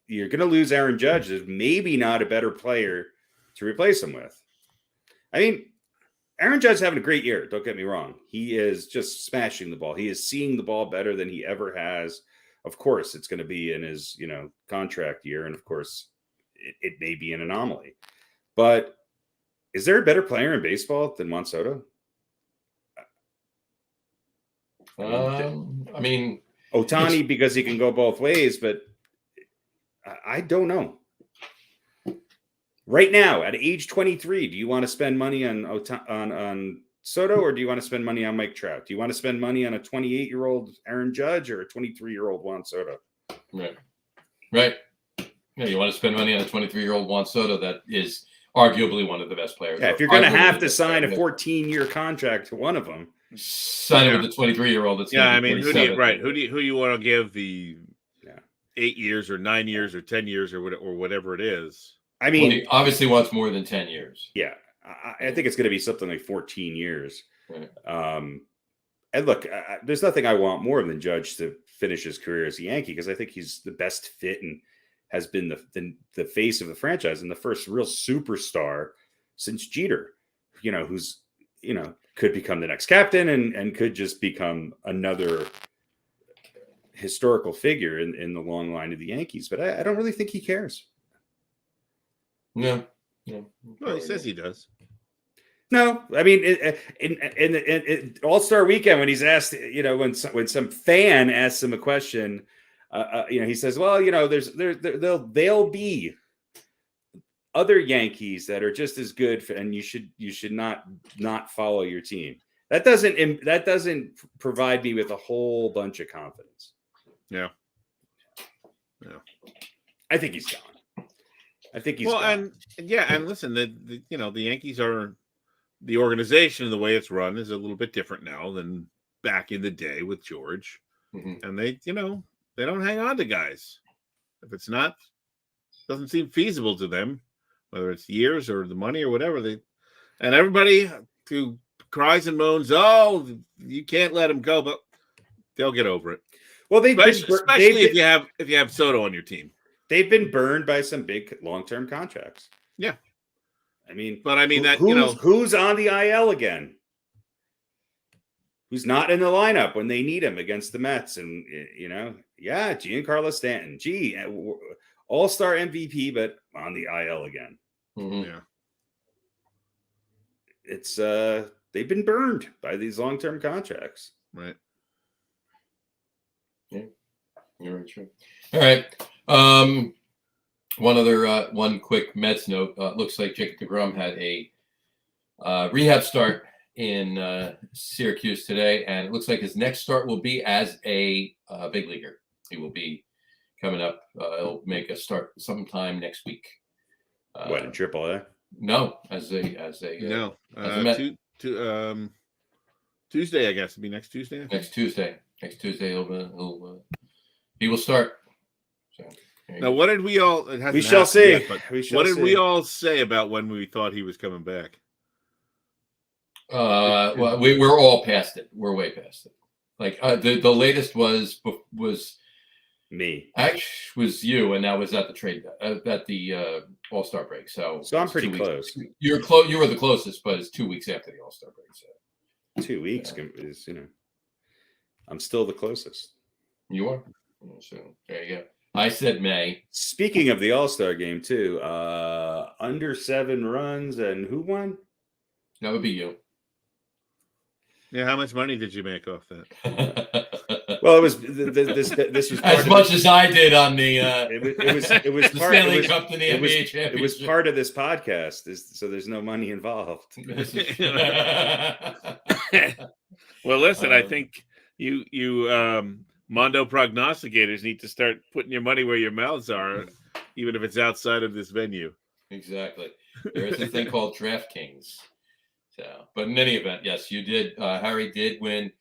you're going to lose Aaron Judge, there's maybe not a better player to replace him with. I mean, Aaron Judge is having a great year. Don't get me wrong. He is just smashing the ball. He is seeing the ball better than he ever has. Of course, it's going to be in his, contract year. And of course, it may be an anomaly. But is there a better player in baseball than Juan Soto? I mean, Ohtani, because he can go both ways, but I don't know. Right now, at age 23, do you want to spend money on Soto, or do you want to spend money on Mike Trout? Do you want to spend money on a 28-year-old Aaron Judge or a 23-year-old Juan Soto? Right. Yeah, you want to spend money on a 23-year-old Juan Soto that is arguably one of the best players. Yeah, if you're going to have to sign a 14-year contract to one of them, sign it with the 23-year-old. That's I mean, who do you want to give the 8 years or 9 years or 10 years or whatever it is? I mean, he obviously wants more than 10 years. Yeah, I think it's going to be something like 14 years. Right. And look, there's nothing I want more than Judge to finish his career as a Yankee, because I think he's the best fit and has been the face of the franchise and the first real superstar since Jeter, who's, could become the next captain and could just become another historical figure in the long line of the Yankees. But I don't really think he cares. No. Well, he says he does. No, I mean, in All-Star Weekend, when he's asked, when some fan asks him a question, he says, "Well, there'll be other Yankees that are just as good, and you should not follow your team." That doesn't provide me with a whole bunch of confidence. Yeah. I think he's gone. I think he's gone. And listen, the Yankees are, the organization, the way it's run is a little bit different now than back in the day with George. Mm-hmm. And they don't hang on to guys if it's doesn't seem feasible to them, whether it's years or the money or whatever. And everybody who cries and moans, "Oh, you can't let him go," but they'll get over it. Well, especially if you have Soto on your team. They've been burned by some big long-term contracts. Yeah. Who's on the IL again? Who's not in the lineup when they need him against the Mets? And, Giancarlo Stanton. All-star MVP, but on the IL again. Mm-hmm. Yeah. It's they've been burned by these long-term contracts. Right. Yeah. You're very true. All right. One quick Mets note. Looks like Jacob deGrom had a rehab start in Syracuse today, and it looks like his next start will be as a big leaguer. He will be coming up. He'll make a start sometime next week. What, in AAA? No, as a Tuesday, I guess. It'll be next Tuesday. Next Tuesday, he will start. So, now, what did we all? We shall see. Yet, what did we all say about when we thought he was coming back? Well, we're all past it. We're way past it. Like the latest was me. Actually, was you, and that was at the trade at the All-Star break. So I'm pretty close. You're close. You were the closest, but it's 2 weeks after the All-Star break. So 2 weeks is I'm still the closest. You are. So there you go. I said May. Speaking of the All-Star game, too, under 7 runs, and who won? That would be you. Yeah, how much money did you make off that? Well, it was this was as much as I did on the it was the part Stanley it was, Cup and the it was, NBA it championship. was part of this podcast, so there's no money involved. Well, listen, I think you Mondo prognosticators need to start putting your money where your mouths are, even if it's outside of this venue. Exactly. There is a thing called DraftKings. So, but in any event, yes, you did. Harry did win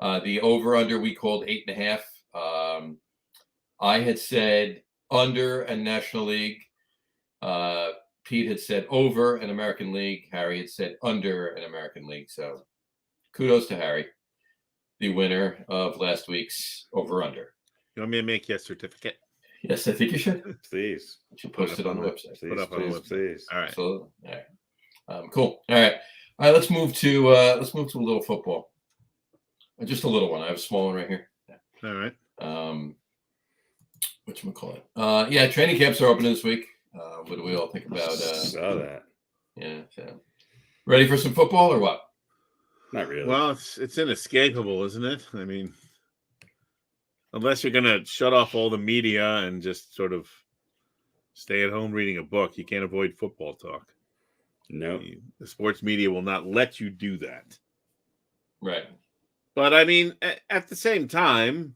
the over/under. We called 8.5. I had said under a National League. Pete had said over an American League. Harry had said under an American League. So, kudos to Harry, the winner of last week's over/under. You want me to make you a certificate? Yes, I think you should. Please. You should post it on the website. Please. All right. Absolutely. All right. Cool. All right. All right. Let's move to a little football. Just a little one. I have a small one right here. All right. Whatchamacallit? Yeah, training camps are open this week. What do we all think about? Saw that. Yeah. So. Ready for some football or what? Not really. Well, it's inescapable, isn't it? I mean, unless you're going to shut off all the media and just sort of stay at home reading a book, you can't avoid football talk. No. The sports media will not let you do that. Right. But I mean, at the same time,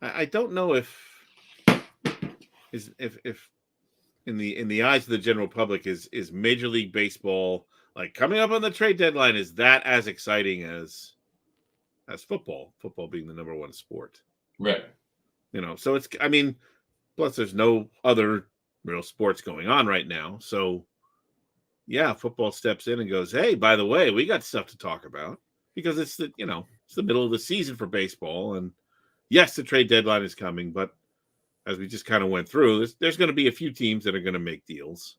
I don't know if in the eyes of the general public is Major League Baseball, like coming up on the trade deadline, is that as exciting as football being the number one sport. Right. So it's, I mean, plus there's no other real sports going on right now. So yeah, football steps in and goes, hey, by the way, we got stuff to talk about, because it's the middle of the season for baseball. And yes, the trade deadline is coming, but as we just kind of went through, there's going to be a few teams that are going to make deals,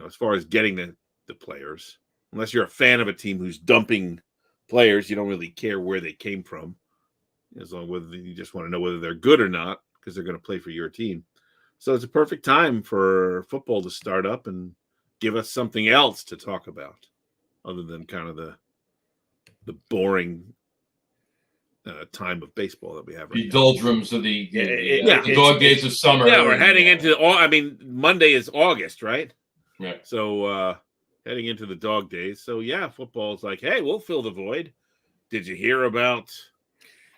as far as getting the players, unless you're a fan of a team who's dumping players, you don't really care where they came from, as long as you just want to know whether they're good or not, because they're going to play for your team. So it's a perfect time for football to start up and give us something else to talk about, other than kind of the boring time of baseball that we have right The doldrums of the Yeah, dog days of summer. Yeah, we're heading into Monday is August, right? Right. So heading into the dog days. So yeah, football's like, hey, we'll fill the void. Did you hear about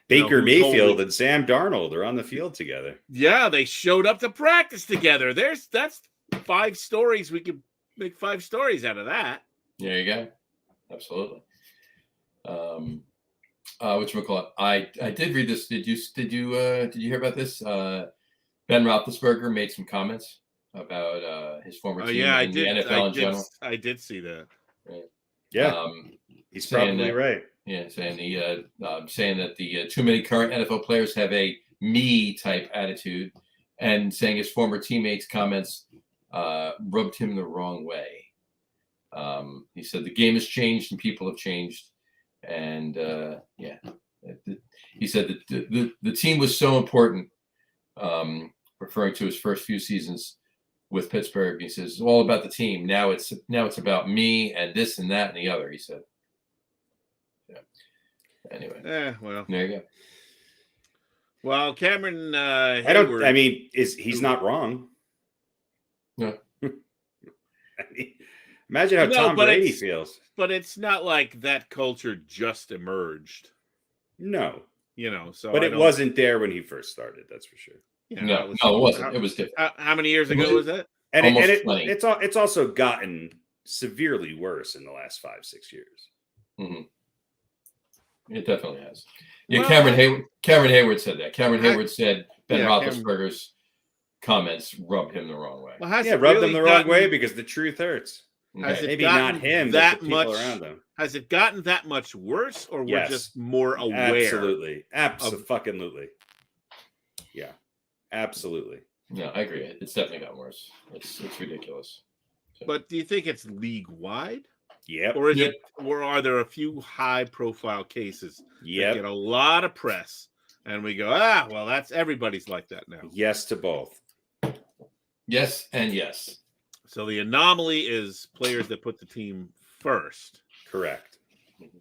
Baker Mayfield and Sam Darnold are on the field together? Yeah, they showed up to practice together. That's 5 stories. We could make 5 stories out of that. There you go. Absolutely. Whatchamacallit? I did read this. Did you hear about this? Ben Roethlisberger made some comments about his former team in the NFL in general. I did see that. Right. Yeah, he's probably right. Yeah, saying that the too many current NFL players have a me type attitude, and saying his former teammates' comments rubbed him the wrong way. He said the game has changed and people have changed, and he said that the team was so important, referring to his first few seasons with Pittsburgh. He says it's all about the team. Now it's about me and this and that and the other. He said. Yeah. Anyway. Well, there you go. Well, Cameron. He's not wrong. No. Imagine how Tom Brady feels. But it's not like that culture just emerged. No. So but it wasn't there when he first started, that's for sure. No, it wasn't. It was different. How many years ago was that? And it's also gotten severely worse in the last 5-6 years. Mm-hmm. It definitely has. Yeah, well, Cameron Hayward said that. Cameron Hayward said Ben Roethlisberger's comments rubbed him the wrong way. Well, rubbed him the wrong way because the truth hurts. Maybe not him, but the people around him. Has it gotten that much worse, or we're just more aware? Absolutely. Absolutely. Yeah. Absolutely. No, I agree. It's definitely gotten worse. It's ridiculous. So. But do you think it's league-wide? Yeah. Or or are there a few high-profile cases that get a lot of press, and we go, well, that's everybody's like that now? Yes to both. Yes and yes. So the anomaly is players that put the team first. Correct.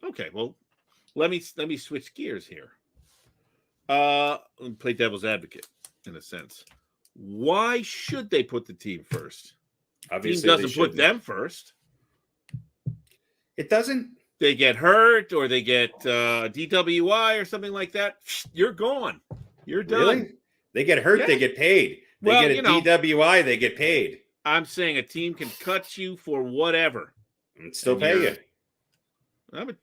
Okay, well, let me switch gears here. Play devil's advocate in a sense. Why should they put the team first? Obviously, team doesn't put them first. It doesn't. They get hurt or they get DWI or something like that. You're gone. You're done. Really? They get hurt. Yeah. They get paid. They get a DWI. They get paid. I'm saying a team can cut you for whatever and still pay you.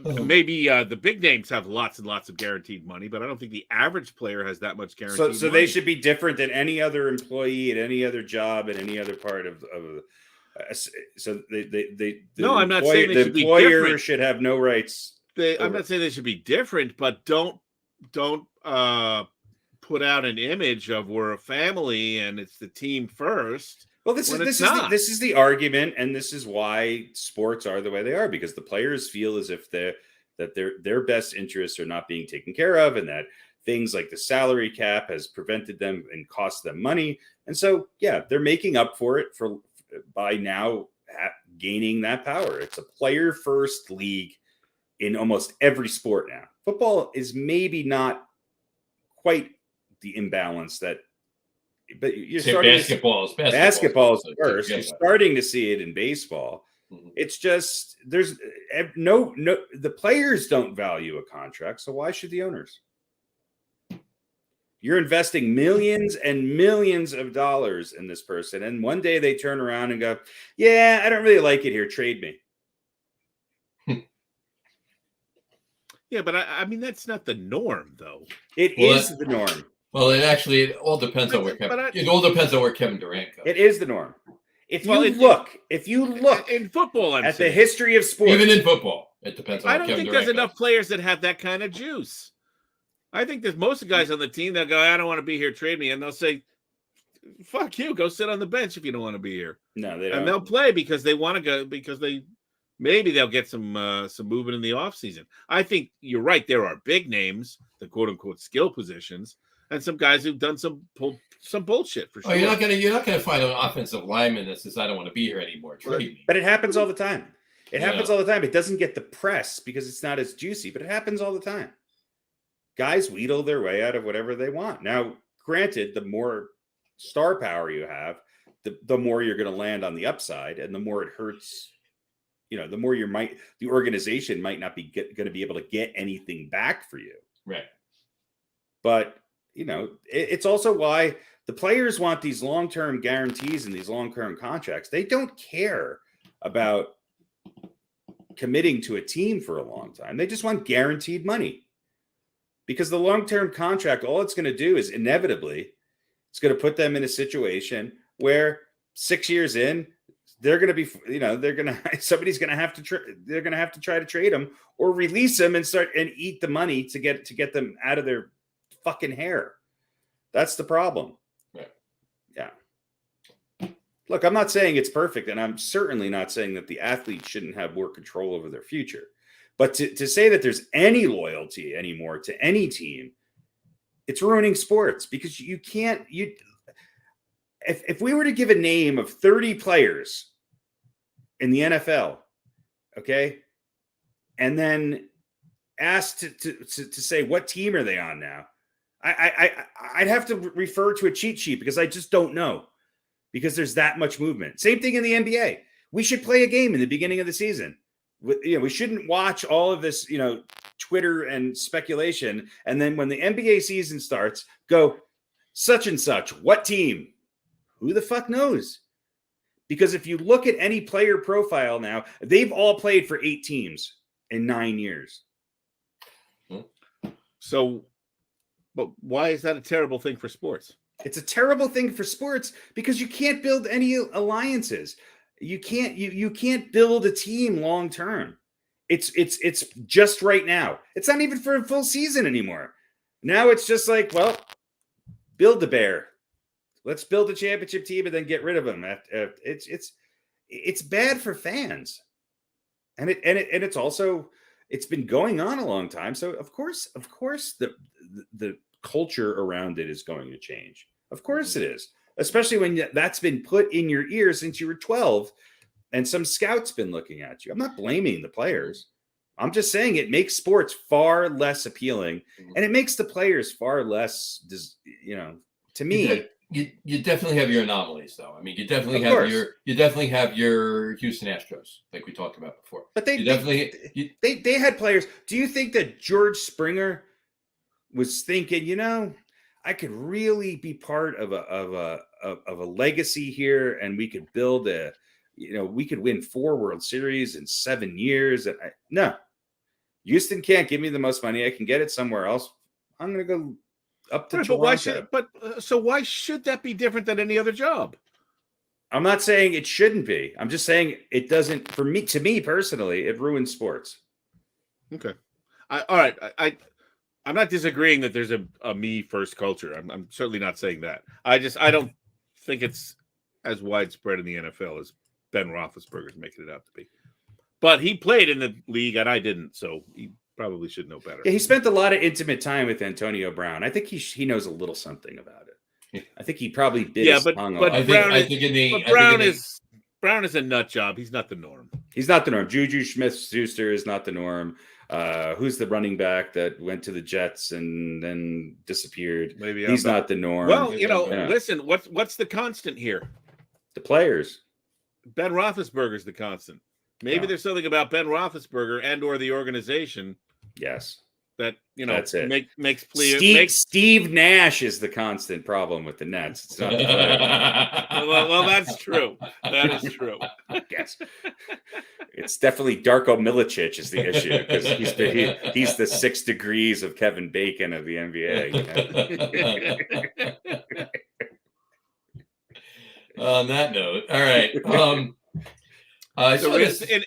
Maybe the big names have lots and lots of guaranteed money, but I don't think the average player has that much guaranteed money. So they should be different than any other employee at any other job at any other part of so I'm not saying they should be employer different. Should have no rights. I'm not saying they should be different, but don't put out an image of we're a family and it's the team first. Well, this is the argument, and this is why sports are the way they are, because the players feel as if their best interests are not being taken care of, and that things like the salary cap has prevented them and cost them money. And so, yeah, they're making up for it by now gaining that power. It's a player first league in almost every sport now. Football is maybe not quite the imbalance that, but you're starting basketball is first. You're starting to see it in baseball. Mm-hmm. It's just there's no the players don't value a contract, so why should the owners? You're investing millions and millions of dollars in this person, and one day they turn around and go, "Yeah, I don't really like it here. Trade me." Yeah, but I mean that's not the norm, though. It is the norm. Well, it all depends on where Kevin Durant goes. It is the norm. If you look in football, at the history of sports, even in football, it depends on. I don't think there's enough players that have that kind of juice. I think there's most of the guys on the team that go, I don't want to be here, trade me. And they'll say, fuck you, go sit on the bench if you don't want to be here. No, they don't. And they'll play because they want to go, because maybe they'll get some movement in the offseason. I think you're right. There are big names, the quote unquote skill positions, and some guys who've done some bullshit for sure. Oh, you're not gonna find an offensive lineman that says I don't want to be here anymore. Trade me. But it happens all the time. It happens all the time. It doesn't get the press because it's not as juicy, but it happens all the time. Guys wheedle their way out of whatever they want. Now, granted, the more star power you have, the more you're going to land on the upside, and the more it hurts. The more the organization might not be going to be able to get anything back for you. Right. But it's also why the players want these long-term guarantees and these long-term contracts. They don't care about committing to a team for a long time. They just want guaranteed money. Because the long-term contract, all it's going to do is inevitably, it's going to put them in a situation where 6 years in, they're going to be, somebody's going to have to, they're going to have to try to trade them or release them and start and eat the money to get them out of their fucking hair. That's the problem. Right. Yeah. Look, I'm not saying it's perfect, and I'm certainly not saying that the athletes shouldn't have more control over their future. But to say that there's any loyalty anymore to any team, it's ruining sports, because you can't. If we were to give a name of 30 players in the NFL, okay, and then asked to say what team are they on now, I'd have to refer to a cheat sheet because I just don't know, because there's that much movement. Same thing in the NBA. We should play a game in the beginning of the season. We shouldn't watch all of this, Twitter and speculation. And then when the NBA season starts, go such and such, what team? Who the fuck knows? Because if you look at any player profile now, they've all played for 8 teams in 9 years. So, but why is that a terrible thing for sports? It's a terrible thing for sports because you can't build any alliances. You can't build a team long term. It's just right now. It's not even for a full season anymore. Now it's just like, well, build the bear. Let's build a championship team and then get rid of them. It's bad for fans, and it's also, it's been going on a long time. So of course the culture around it is going to change. Of course it is. Especially when that's been put in your ear since you were 12 and some scout's been looking at you. I'm not blaming the players. I'm just saying it makes sports far less appealing, and it makes the players far less, to me. You definitely have your anomalies, though. I mean, you definitely have your Houston Astros, like we talked about before. But they had players. Do you think that George Springer was thinking, I could really be part of a legacy here, and we could build we could win 4 World Series in 7 years? No. Houston can't give me the most money. I can get it somewhere else. I'm going to go up to Toronto. So why should that be different than any other job? I'm not saying it shouldn't be. I'm just saying it doesn't. To me personally, it ruins sports. Okay. All right. I'm not disagreeing that there's a me first culture. I'm certainly not saying that. I don't think it's as widespread in the NFL as Ben Roethlisberger's making it out to be. But he played in the league and I didn't, so he probably should know better. Yeah, he spent a lot of intimate time with Antonio Brown. I think he knows a little something about it. I think he probably bit his tongue off. Brown is a nut job. He's not the norm. He's not the norm. Juju Smith-Schuster is not the norm. Who's the running back that went to the Jets and then disappeared? Maybe he's not the norm. Well, listen, what's the constant here? The players. Ben Roethlisberger's the constant. Maybe there's something about Ben Roethlisberger and or the organization. Yes. That, that's it. Makes clear. Steve Nash is the constant problem with the Nets. It's not the well, that's true. That is true. Yes. It's definitely Darko Milicic is the issue because he's the 6 degrees of Kevin Bacon of the NBA. On that note, all right.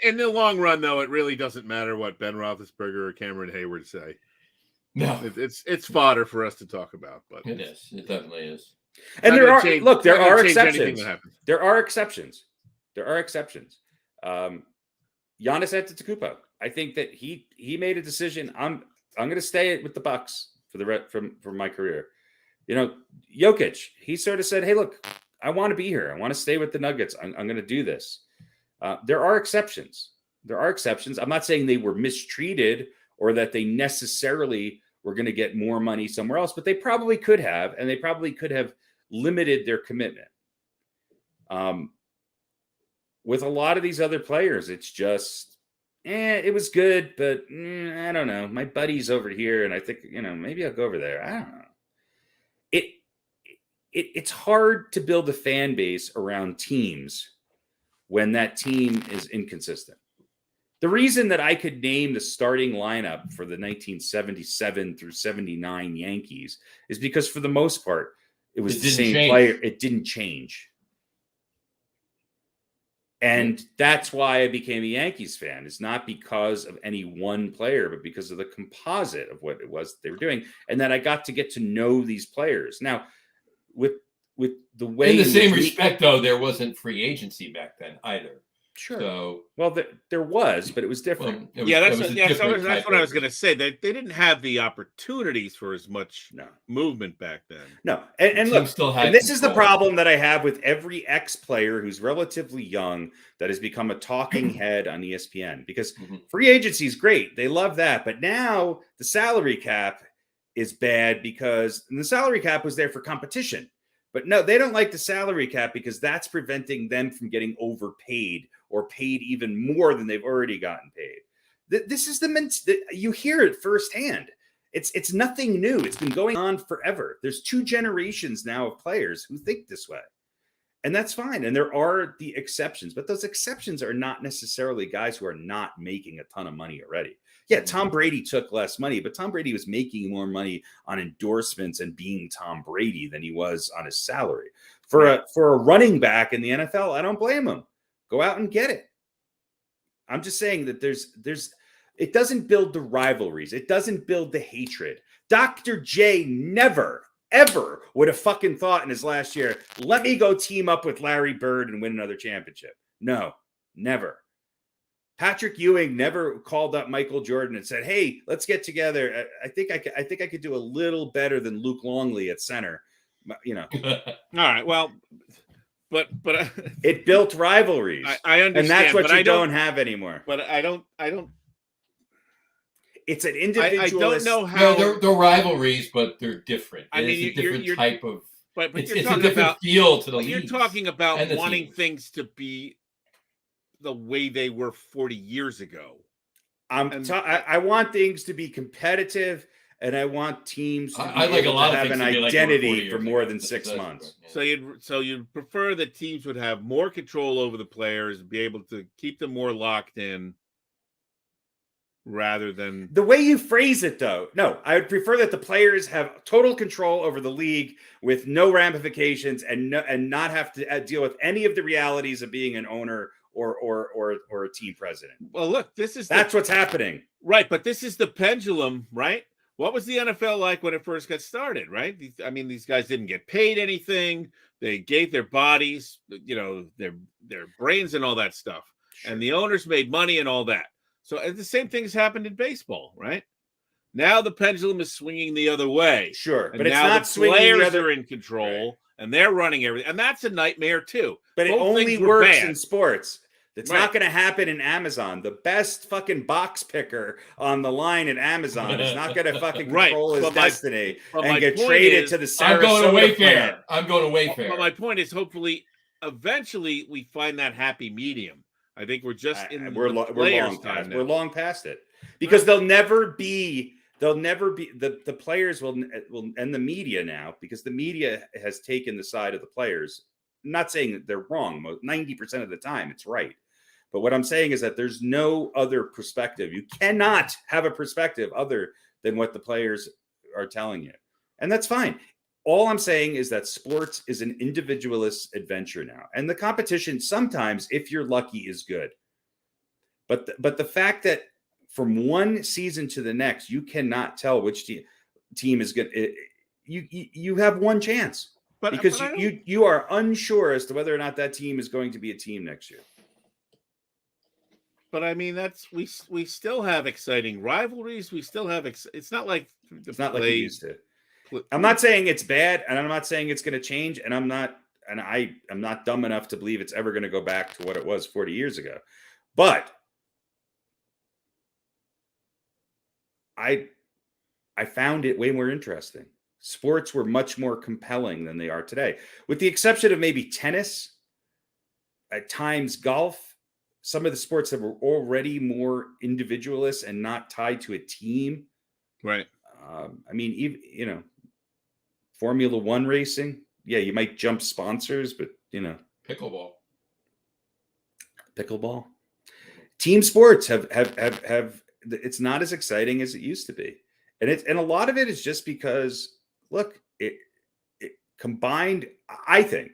In the long run, though, it really doesn't matter what Ben Roethlisberger or Cameron Hayward say. No, it's fodder for us to talk about, but it is. It definitely is. And there are exceptions. There are exceptions. Giannis Antetokounmpo. I think that he made a decision. I'm going to stay with the Bucks for my career. Jokic. He sort of said, "Hey, look, I want to be here. I want to stay with the Nuggets. I'm going to do this." There are exceptions. I'm not saying they were mistreated or that they necessarily were going to get more money somewhere else, but they probably could have, and they probably could have limited their commitment. With a lot of these other players, it's just, it was good, but I don't know. My buddy's over here, and I think, maybe I'll go over there. I don't know. It's hard to build a fan base around teams when that team is inconsistent. The reason that I could name the starting lineup for the 1977 through 79 Yankees is because for the most part, it was the same player. It didn't change. And that's why I became a Yankees fan. It's not because of any one player, but because of the composite of what it was they were doing. And that I got to get to know these players. Now, with the way... In the same respect, though, there wasn't free agency back then either. Sure. So, well, there was, but it was different. That's what I was going to say. They didn't have the opportunities for as much movement back then. No, and look, and this is the problem that I have with every ex-player who's relatively young that has become a talking head on ESPN, because free agency is great. They love that. But now the salary cap is bad because the salary cap was there for competition. But no, they don't like the salary cap because that's preventing them from getting overpaid or paid even more than they've already gotten paid. This is you hear it firsthand. It's nothing new. It's been going on forever. There's 2 generations now of players who think this way. And that's fine. And there are the exceptions, but those exceptions are not necessarily guys who are not making a ton of money already. Yeah, Tom Brady took less money, but Tom Brady was making more money on endorsements and being Tom Brady than he was on his salary. For a running back in the NFL, I don't blame him. Go out and get it. I'm just saying that it doesn't build the rivalries. It doesn't build the hatred. Dr. J never, ever would have fucking thought in his last year, let me go team up with Larry Bird and win another championship. No, never. Patrick Ewing never called up Michael Jordan and said, "Hey, let's get together. I think I could do a little better than Luke Longley at center." All right. Well, but it built rivalries. I understand, and that's what you don't have anymore. But I don't. it's an individualist. I don't know how they're rivalries, but they're different. I mean, it's a different type of. But It's you're a talking different about feel to the you're leagues talking about and the wanting teams. things to be the way they were 40 years ago. I want things to be competitive, and I want teams to I like a lot of have things an to be like identity they for were 40 more years than ago. 6 months. Yeah. So you'd prefer that teams would have more control over the players, be able to keep them more locked in, rather than the way you phrase it, though. No, I would prefer that the players have total control over the league with no ramifications and not have to deal with any of the realities of being an owner or a team president. Well, look, that's what's happening, right? But this is the pendulum, right? What was the NFL like when it first got started, right? I mean, these guys didn't get paid anything. They gave their bodies, their brains and all that stuff. Sure. And the owners made money and all that. So the same thing has happened in baseball, right? Now the pendulum is swinging the other way. Sure, and but it's now not the swinging players the other... are in control, right, and they're running everything. And that's a nightmare too. But Both it only works in sports. It's right. not going to happen in Amazon. The best fucking box picker on the line at Amazon is not going to fucking control his destiny and get traded to the Sarasota I'm going to Wayfair. plant. I'm going to Wayfair. But my point is, hopefully, eventually, we find that happy medium. I think we're just we're long past it, because they'll never be the players will and the media now, because the media has taken the side of the players. I'm not saying that they're wrong. 90% of the time it's right. But what I'm saying is that there's no other perspective. You cannot have a perspective other than what the players are telling you. And that's fine. All I'm saying is that sports is an individualist adventure now. And the competition sometimes, if you're lucky, is good. But the fact that from one season to the next, you cannot tell which team is good. You have one chance. Because you are unsure as to whether or not that team is going to be a team next year. But I mean, we still have exciting rivalries. We still have it's not like it used to. I'm not saying it's bad, and I'm not saying it's going to change, and I'm not dumb enough to believe it's ever going to go back to what it was 40 years ago. But I found it way more interesting. Sports were much more compelling than they are today, with the exception of maybe tennis, at times golf. Some of the sports that were already more individualist and not tied to a team. Right. I mean, even, Formula One racing. Yeah, you might jump sponsors, but pickleball. Team sports have it's not as exciting as it used to be. And a lot of it is just because, look, it combined, I think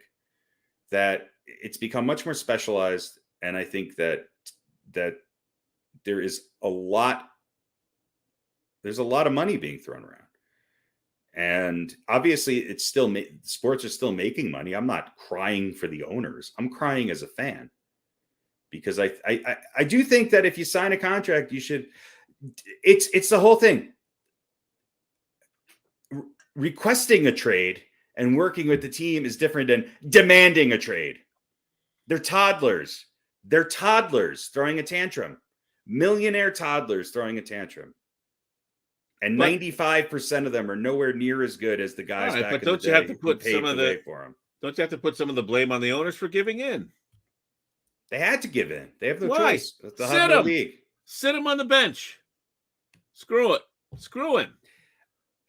that it's become much more specialized. And I think that there's a lot of money being thrown around. And obviously it's still, sports are still making money. I'm not crying for the owners. I'm crying as a fan, because I do think that if you sign a contract, you should, it's the whole thing. Requesting a trade and working with the team is different than demanding a trade. They're toddlers throwing a tantrum. Millionaire toddlers throwing a tantrum. And 95% of them are nowhere near as good as the guys back in the day. But don't you have to put some of Don't you have to put some of the blame on the owners for giving in? They had to give in. They have no choice. Sit him on the bench. Screw it. Screw him.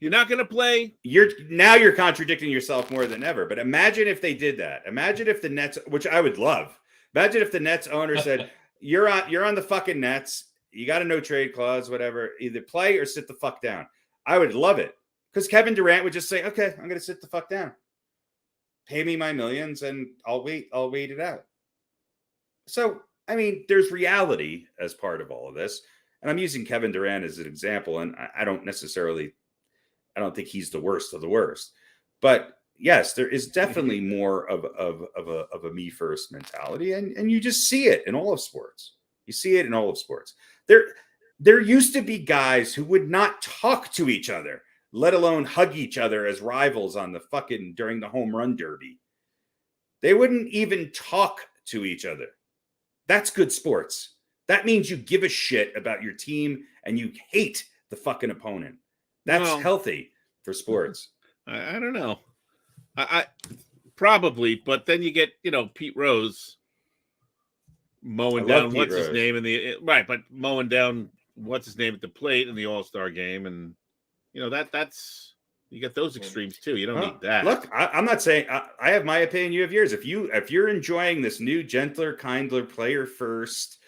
You're not going to play. You're contradicting yourself more than ever. But imagine if they did that. Imagine if the Nets, which I would love. Imagine if the Nets owner said, "You're on the fucking Nets. You got a no trade clause, whatever. Either play or sit the fuck down." I would love it, because Kevin Durant would just say, "Okay, I'm going to sit the fuck down. Pay me my millions, and I'll wait it out." So, I mean, there's reality as part of all of this, and I'm using Kevin Durant as an example, and I don't think he's the worst of the worst, but yes, there is definitely more of a me first mentality, and you just see it in all of sports. You see it in all of sports. There used to be guys who would not talk to each other, let alone hug each other as rivals during the home run derby. They wouldn't even talk to each other. That's good sports. That means you give a shit about your team and you hate the fucking opponent. That's healthy for sports. I don't know. I probably, but then you get, Pete Rose mowing down what's his name in the right, but mowing down what's his name at the plate in the All-Star game, and that's you get those extremes too. You don't need that. Look, I'm not saying I have my opinion. You have yours. If you're enjoying this new, gentler, kindler, player first,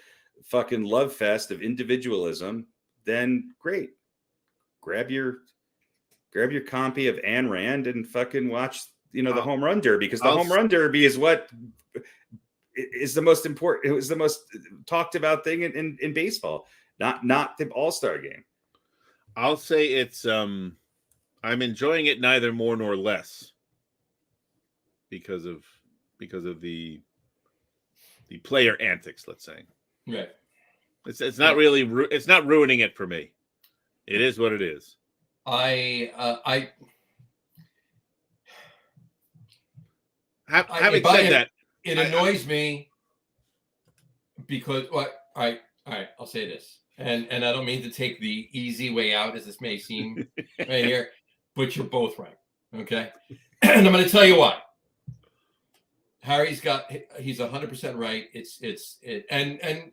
fucking love fest of individualism, then great. Grab your copy of Ayn Rand and fucking watch, the Home Run Derby, because the Home Run Derby is what is the most important. It was the most talked about thing in baseball, not the All-Star game. I'll say it's I'm enjoying it neither more nor less because of the player antics, let's say. Right. It's not really it's not ruining it for me. It is what it is. Having said that, it annoys me because all right, I'll say this, and I don't mean to take the easy way out, as this may seem right here, but you're both right, okay? And I'm going to tell you why. He's 100% right. And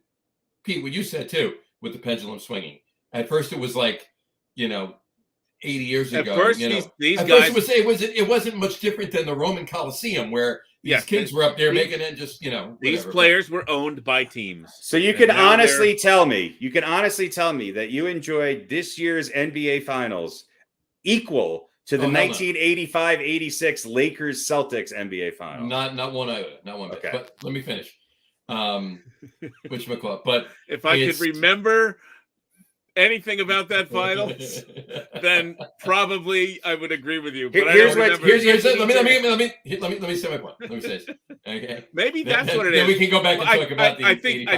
Pete, what you said too, with the pendulum swinging. At first, it was like, 80 years ago. At first, these guys. It wasn't much different than the Roman Coliseum, where these kids were up there making it just, These players were owned by teams. So you can honestly tell me that you enjoyed this year's NBA Finals equel to the 1985-86 Lakers Celtics NBA Finals. Not one iota, not one bit. Okay. But let me finish. Whatchamacallit. But if I could remember anything about that finals, then probably I would agree with you. But let me say my point. Let me say this. Okay. Maybe that's what it is. Then we can go back and talk about the I think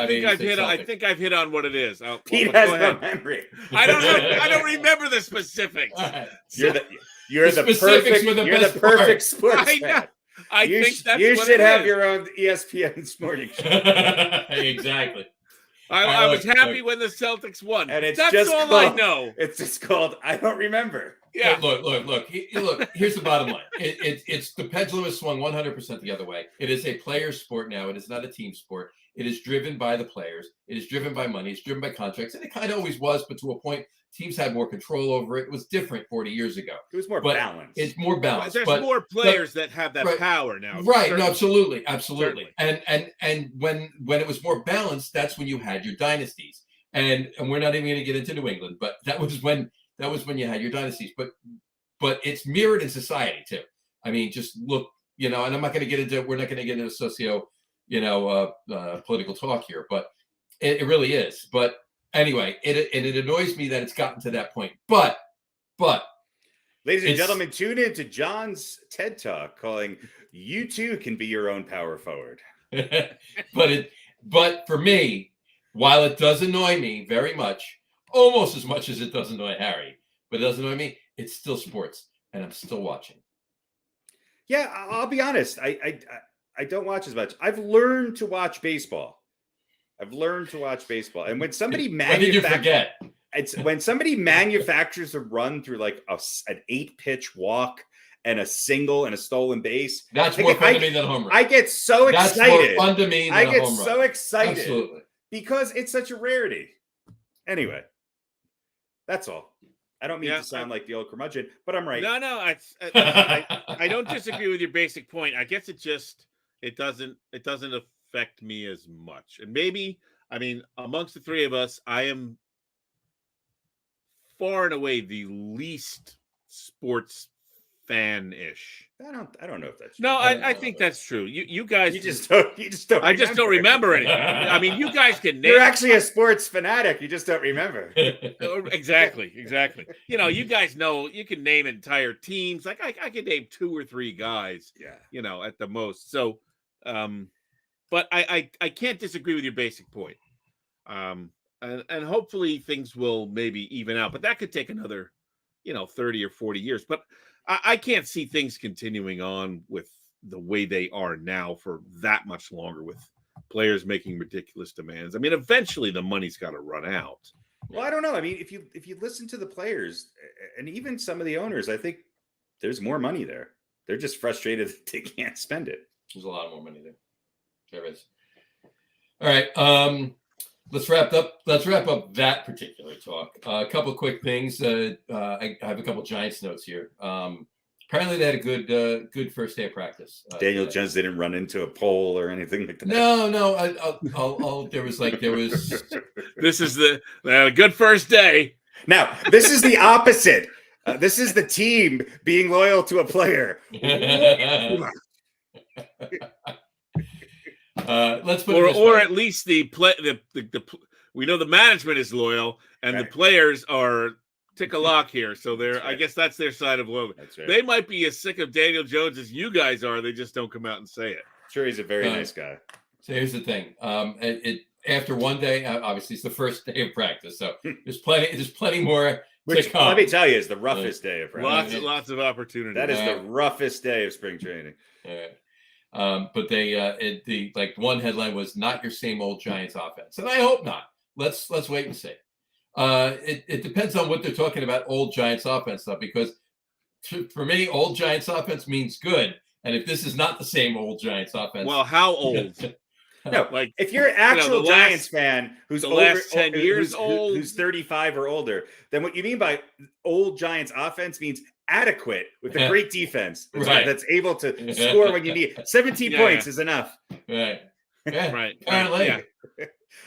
I've hit on what it is. Pete has no memory. I don't remember the specifics. Right. You're the perfect sports fan. I think that's you what should it have is. your own ESPN morning show. Exactly. I was happy when the Celtics won. And that's all I know. It's just called I don't remember. Yeah. Look. Here's the bottom line. It's the pendulum has swung 100% the other way. It is a player sport now. It is not a team sport. It is driven by the players. It is driven by money. It's driven by contracts, and it kind of always was. But to a point, teams had more control over it. It was different 40 years ago. It was more balanced. It's more balanced. There's more players that have that power now. Right. No, absolutely. And when it was more balanced, that's when you had your dynasties. And we're not even going to get into New England, but that was when you had your dynasties. But it's mirrored in society too. I mean, just look, and we're not going to get into socio, political talk here, but it really is. But anyway, it annoys me that it's gotten to that point. But ladies and gentlemen, tune in to John's TED Talk calling "You Too Can Be Your Own Power Forward." But for me, while it does annoy me very much, almost as much as it does annoy Harry, but it doesn't annoy me, it's still sports, and I'm still watching. Yeah, I'll be honest. I don't watch as much. I've learned to watch baseball. And when somebody when somebody manufactures a run through like an 8-pitch walk and a single and a stolen base, that's more fun to me than a home run. I get so excited. That's more fun to me than I a get home run. so excited. Absolutely. Because it's such a rarity. Anyway, that's all. I don't mean to sound like the old curmudgeon, but I'm right. No, I don't disagree with your basic point. I guess it doesn't affect me as much. And maybe, amongst the three of us, I am far and away the least sports fan-ish. I don't know if that's true. No, I think that's true. You guys you just don't I just don't remember anything. You guys can name. You're actually a sports fanatic. You just don't remember. Exactly. You guys know you can name entire teams. Like I can name 2 or 3 guys. Yeah. At the most. So but I can't disagree with your basic point. And hopefully things will maybe even out. But that could take another, 30 or 40 years. But I can't see things continuing on with the way they are now for that much longer with players making ridiculous demands. I mean, eventually the money's got to run out. Well, I don't know. I mean, if you listen to the players and even some of the owners, I think there's more money there. They're just frustrated that they can't spend it. There's a lot more money there. There is. All right. Let's wrap up that particular talk. A couple quick things. I have a couple Giants notes here. Apparently they had a good first day of practice. Daniel Jones didn't run into a pole or anything like that. No. There was. This is the good first day. Now, this is the opposite. This is the team being loyal to a player. Let's put or at least the we know the management is loyal and right. The players are tick a lock here. So they're I guess that's their side of loyalty. Right. They might be as sick of Daniel Jones as you guys are. They just don't come out and say it. Sure, he's a very nice guy. So here's the thing. After one day, obviously it's the first day of practice, so there's plenty more. Which, let me tell you, is the roughest day of practice. Lots of opportunity. That is the roughest day of spring training. But they one headline was "Not your same old Giants offense," and I hope not. Let's wait and see. It depends on what they're talking about. Old Giants offense stuff, because for me, old Giants offense means good, and if this is not the same old Giants offense, well, how old? No, like if you're an actual Giants fan who's the over last 10 years old, who's 35 or older, then what you mean by old Giants offense means adequate with a great defense that's able to score when you need. 17 points is enough. Right. Yeah. Right. Apparently. Yeah.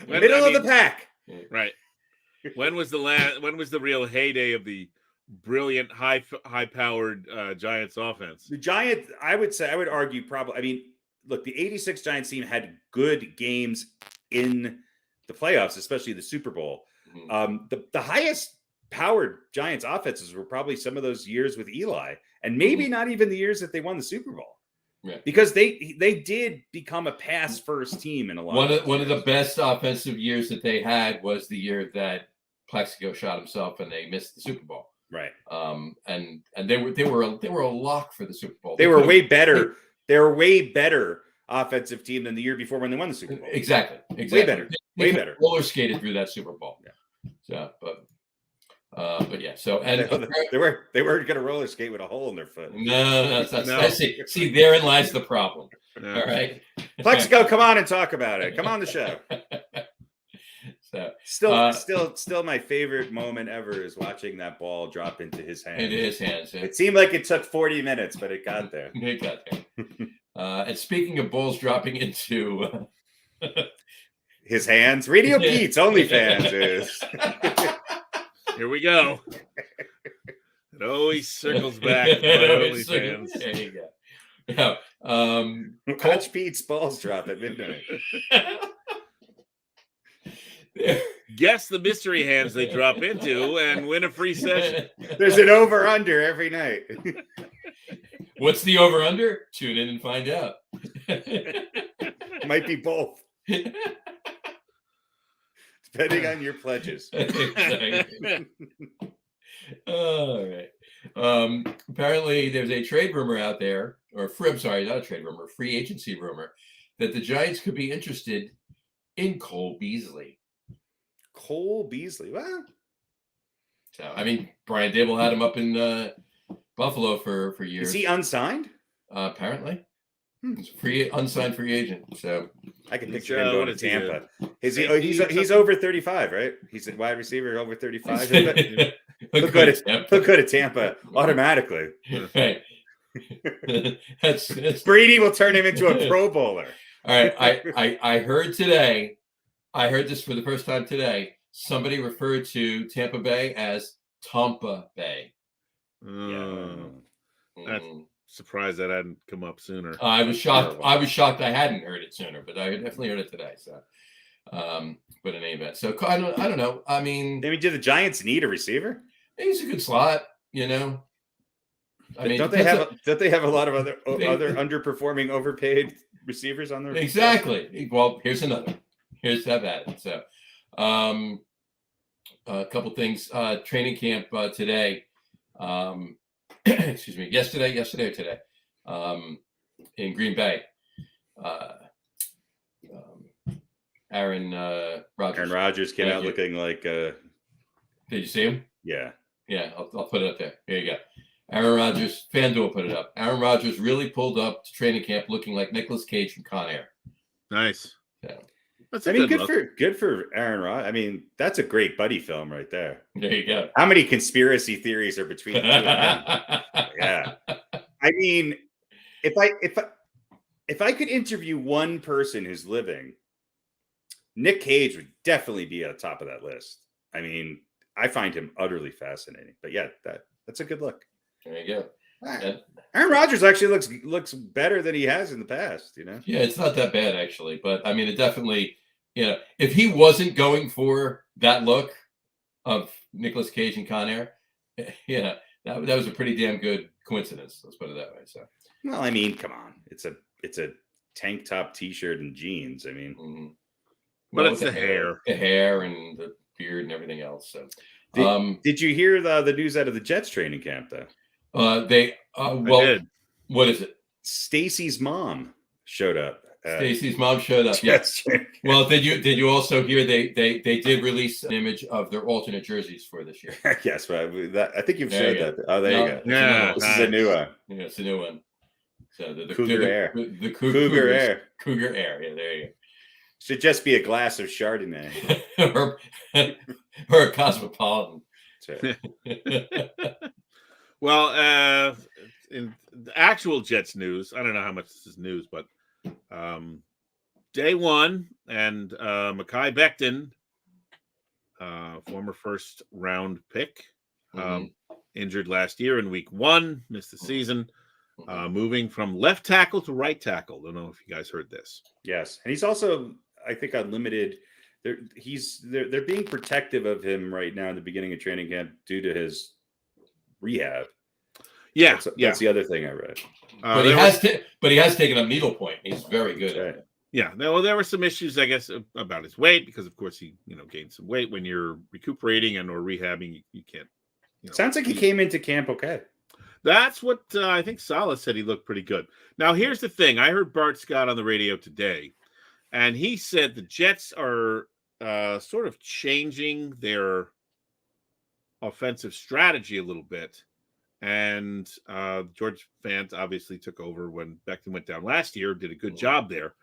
Middle of the pack. Right. When was the real heyday of the brilliant, high-powered Giants offense? The Giants, I would argue probably. I mean, look, the '86 Giants team had good games in the playoffs, especially the Super Bowl. The highest powered Giants offenses were probably some of those years with Eli, and maybe not even the years that they won the Super Bowl. Yeah. Because they did become a pass first team in a lot. One of the best offensive years that they had was the year that Plaxico shot himself and they missed the Super Bowl. Right. And they were a lock for the Super Bowl. They were way better. They were way better offensive team than the year before when they won the Super Bowl. Exactly. Way better. Way better. Roller skated through that Super Bowl. Yeah. So, but yeah. So and they weren't going to roller skate with a hole in their foot. No. See, therein lies the problem. No. All right. Plexico, come on and talk about it. Come on the show. So still my favorite moment ever is watching that ball drop into his hands. Into his hands. Yeah. It seemed like it took 40 minutes, but it got there. It got there. And speaking of balls dropping into his hands, RadioPete's OnlyFans is. Here we go. It always circles back to my OnlyFans. There you go. Now, Coach Pete's balls drop at midnight. Guess the mystery hands they drop into and win a free session. There's an over-under every night. What's the over-under? Tune in and find out. Might be both. Depending on your pledges. All right. Apparently, there's a trade rumor out there, not a trade rumor, free agency rumor, that the Giants could be interested in Cole Beasley. Cole Beasley. Well, so I mean, Brian Dable had him up in Buffalo for years. Is he unsigned? Apparently, he's unsigned free agent. So I can picture him going to Tampa. He's over 35, right? He's a wide receiver over 35. He'll go to Tampa automatically. Right. That's Brady will turn him into a Pro Bowler. All right. I heard today. I heard this for the first time today. Somebody referred to Tampa Bay as Tampa Bay. That's surprised that hadn't come up sooner. I was shocked. I hadn't heard it sooner, but I definitely heard it today. So, but in any event, so I don't know. I mean, do the Giants need a receiver? He's a good slot, I mean, don't they have a lot of other underperforming, overpaid receivers on their exactly? Well, here's another. Here's have at it. So, a couple things. Training camp today. Excuse me. Yesterday or today. In Green Bay. Aaron Rodgers. Aaron Rodgers came out looking like. Did you see him? Yeah. Yeah, I'll put it up there. Here you go. Aaron Rodgers, FanDuel put it up. Aaron Rodgers really pulled up to training camp looking like Nicolas Cage from Con Air. Nice. Yeah. Good for Aaron Rodgers. I mean, that's a great buddy film right there. There you go. How many conspiracy theories are between the two of them? Yeah. I mean, if I could interview one person who's living, Nick Cage would definitely be at the top of that list. I mean, I find him utterly fascinating. But yeah, that's a good look. There you go. Aaron Rodgers actually looks better than he has in the past, you know? Yeah, it's not that bad actually, but I mean, it definitely, if he wasn't going for that look of Nicolas Cage and Con Air, that was a pretty damn good coincidence. Let's put it that way. So, well, I mean, come on, it's a tank top, t-shirt, and jeans. I mean, but it's the hair, and the beard and everything else. So, did you hear the news out of the Jets training camp though? Well, what is it? Stacy's mom showed up. Stacy's mom showed up. Yes. Well, did you also hear they did release an image of their alternate jerseys for this year? Yes, but I think you've showed that. Oh, there you go. Yeah, this is a new one. Yeah, it's a new one. So the Cougar Air. The Cougar Air. Cougar Air. Yeah, there you go. Should just be a glass of Chardonnay or a Cosmopolitan. Well, in the actual Jets news, I don't know how much this is news, but day one and Mekhi Becton, former first round pick, injured last year in week 1, missed the season, moving from left tackle to right tackle. Don't know if you guys heard this. Yes, and he's also, I think, unlimited. They're being protective of him right now in the beginning of training camp due to his rehab. Yeah, that's the other thing I read. But he has taken a needle point. He's very good at it. Yeah, there were some issues, I guess, about his weight because, of course, he gained some weight when you're recuperating and or rehabbing. You can't. Sounds like he came into camp okay. That's what I think Salah said. He looked pretty good. Now, here's the thing. I heard Bart Scott on the radio today, and he said the Jets are sort of changing their offensive strategy a little bit. And George Fant obviously took over when Becton went down last year, did a good job there.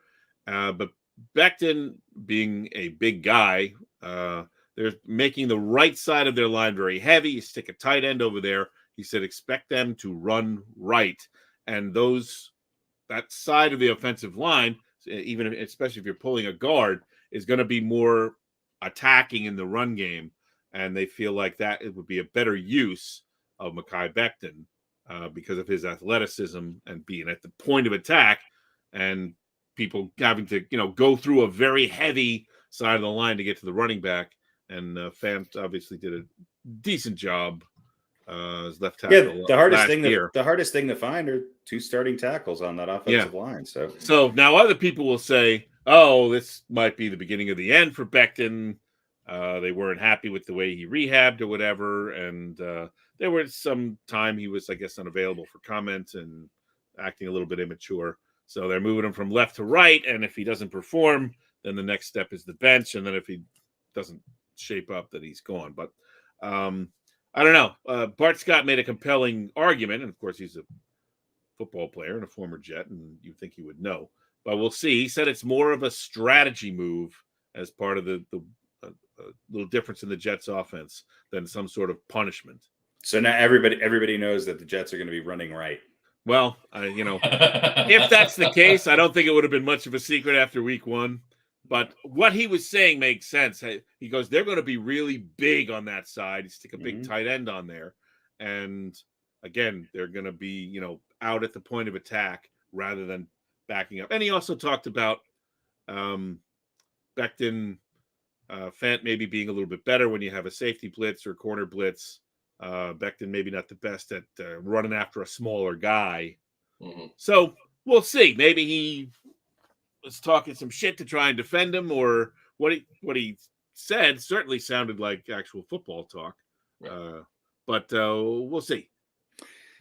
But Becton, being a big guy, they're making the right side of their line very heavy. You stick a tight end over there. He said, expect them to run right. And that side of the offensive line, especially if you're pulling a guard, is going to be more attacking in the run game. And they feel like that it would be a better use of Mekhi Becton because of his athleticism and being at the point of attack and people having to, go through a very heavy side of the line to get to the running back. And Fant obviously did a decent job as left tackle. Yeah, the hardest thing to find are 2 starting tackles on that offensive line. So now other people will say, oh, this might be the beginning of the end for Becton. They weren't happy with the way he rehabbed or whatever. And there was some time he was, I guess, unavailable for comment and acting a little bit immature. So they're moving him from left to right. And if he doesn't perform, then the next step is the bench. And then if he doesn't shape up, that he's gone. But I don't know. Bart Scott made a compelling argument. And of course, he's a football player and a former Jet, and you think he would know. But we'll see. He said it's more of a strategy move as part of the little difference in the Jets offense than some sort of punishment. So now everybody knows that the Jets are going to be running right. Well, if that's the case, I don't think it would have been much of a secret after week 1. But what he was saying makes sense. He goes, they're going to be really big on that side. You stick a big tight end on there. And again, they're going to be, out at the point of attack rather than backing up. And he also talked about Becton, Fant maybe being a little bit better when you have a safety blitz or corner blitz. Becton maybe not the best at running after a smaller guy. So we'll see. Maybe he was talking some shit to try and defend him, or what he said certainly sounded like actual football talk. But we'll see.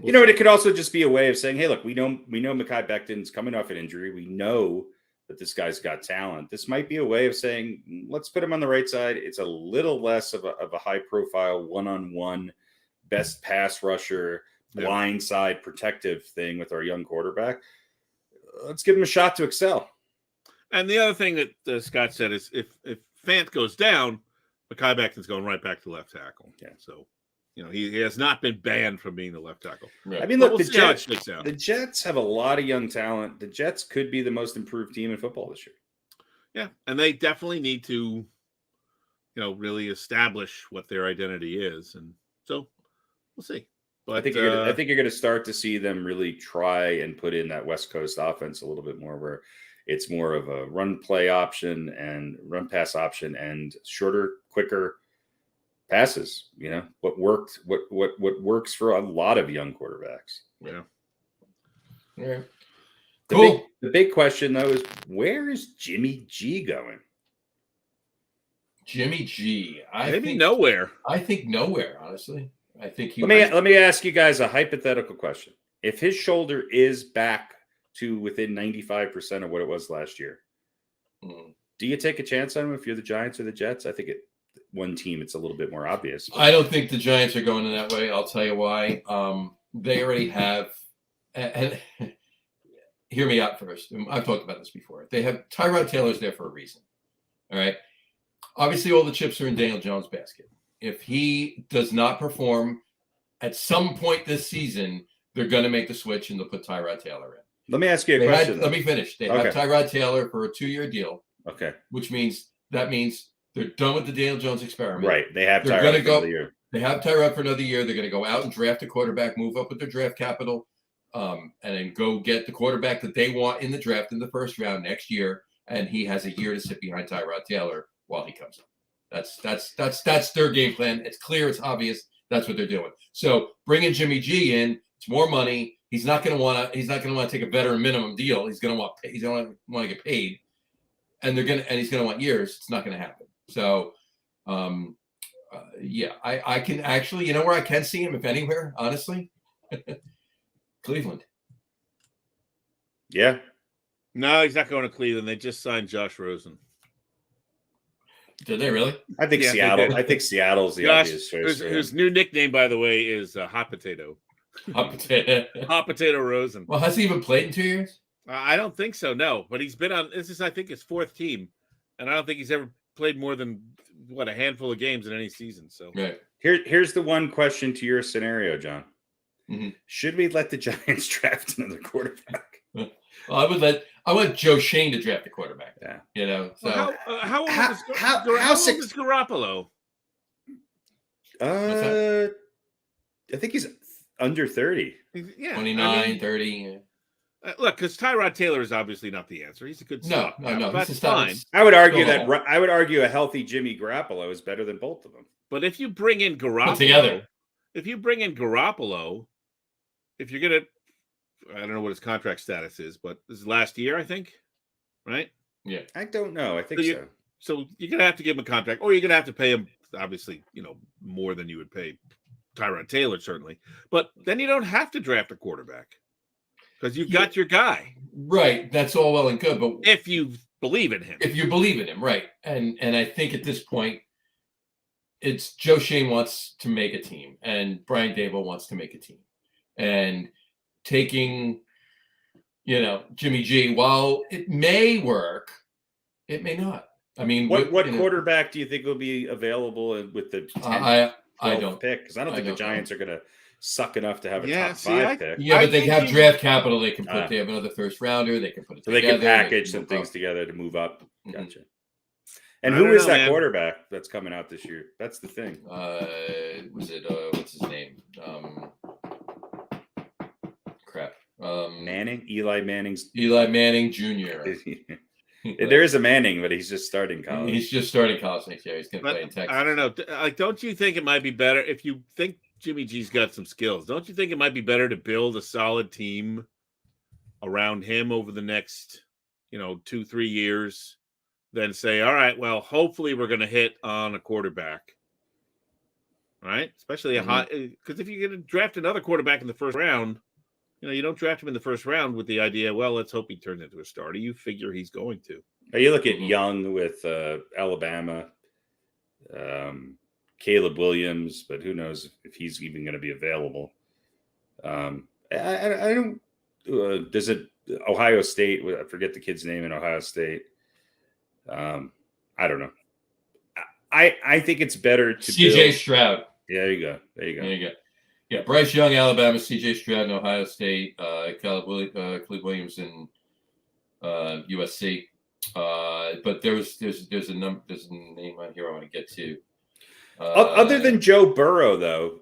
It could also just be a way of saying, hey, look, we know Mekhi Becton's coming off an injury. We know that this guy's got talent. This might be a way of saying, let's put him on the right side. It's a little less of a high profile one-on-one best pass rusher, blind side protective thing with our young quarterback. Let's give him a shot to excel. And the other thing that Scott said is if Fant goes down, Mekhi Becton's going right back to left tackle. Yeah. So, he has not been banned from being the left tackle. Right. I mean, look, we'll the Jets have a lot of young talent. The Jets could be the most improved team in football this year. Yeah, and they definitely need to, really establish what their identity is, and so we'll see. But I think you're going to start to see them really try and put in that West Coast offense a little bit more, where it's more of a run play option and run pass option and shorter, quicker passes. What works for a lot of young quarterbacks. Yeah. Yeah. The big question though is, where is Jimmy G going? Jimmy G. I think nowhere. I think nowhere, honestly. I think Let me ask you guys a hypothetical question. If his shoulder is back to within 95% of what it was last year, do you take a chance on him if you're the Giants or the Jets? I think one team, it's a little bit more obvious. I don't think the Giants are going in that way. I'll tell you why. They already have, and hear me out first. I've talked about this before. They have Tyrod Taylor's there for a reason. All right. Obviously, all the chips are in Daniel Jones' basket. If he does not perform at some point this season, they're going to make the switch and they'll put Tyrod Taylor in. Let me ask you a question. Let me finish. They have Tyrod Taylor for a 2-year deal. Okay. Which means they're done with the Daniel Jones experiment. Right. They have Tyrod for another year. They have Tyrod for another year. They're going to go out and draft a quarterback, move up with their draft capital, and then go get the quarterback that they want in the draft in the first round next year. And he has a year to sit behind Tyrod Taylor while he comes up. That's their game plan. It's clear. It's obvious. That's what they're doing. So bringing Jimmy G in, it's more money. He's not going to want to take a veteran minimum deal. He's going to want to get paid, and he's going to want years. It's not going to happen. So, I can actually, where I can see him, if anywhere, honestly, Cleveland. Yeah. No, he's not going to Cleveland. They just signed Josh Rosen. Did they really? I think Seattle. I think Seattle's the obvious choice. Whose new nickname, by the way, is Hot Potato. Hot Potato. Hot Potato Rosen. Well, has he even played in 2 years? I don't think so. No, but he's been on. This is, I think, his 4th team, and I don't think he's ever played more than a handful of games in any season. So right. Here's the one question to your scenario, John. Mm-hmm. Should we let the Giants draft another quarterback? Well, I want Joe Shane to draft a quarterback. Yeah. So how old is Garoppolo? I think he's under 30. Yeah, 29, 30. Yeah. Look, because Tyrod Taylor is obviously not the answer. He's a good stop. No. That's fine. I would argue a healthy Jimmy Garoppolo is better than both of them. But if you bring in Garoppolo together, if you're gonna, I don't know what his contract status is, but this is last year, I think, right? Yeah, I don't know. I think so. So you're gonna have to give him a contract, or you're gonna have to pay him, obviously, more than you would pay Tyrod Taylor, certainly. But then you don't have to draft a quarterback because you've got your guy. Right. That's all well and good, but if you believe in him, right? And I think at this point, it's Joe Shane wants to make a team, and Brian Daboll wants to make a team, and taking, Jimmy G, while it may work, it may not. I mean, what quarterback do you think will be available with the 10th, I don't pick? Because I don't think the Giants are going to suck enough to have a top 5 pick. Yeah, but they have draft capital. They can put. They have another first rounder. They can put it together. They can package some things together to move up. Mm-hmm. Gotcha. And who is that quarterback that's coming out this year? That's the thing. Was it what's his name? Manning? Eli Manning Jr. There is a Manning, but he's just starting college. He's just starting college next year. He's going to play in Texas. I don't know. Like, don't you think it might be better if you think Jimmy G's got some skills? Don't you think it might be better to build a solid team around him over the next, 2-3 years than say, all right, well, hopefully we're going to hit on a quarterback, right? Especially a hot, because if you're going to draft another quarterback in the first round, You don't draft him in the first round with the idea, well, let's hope he turns into a starter. You figure he's going to. You look at Young with Alabama, Caleb Williams, but who knows if he's even going to be available. I don't. Does it Ohio State? I forget the kid's name in Ohio State. I don't know. I think it's better to CJ Stroud. Yeah, there you go. Yeah, Bryce Young, Alabama, CJ Stroud in Ohio State, Caleb Williams in USC. But there's a name on here I want to get to. Other than Joe Burrow, though,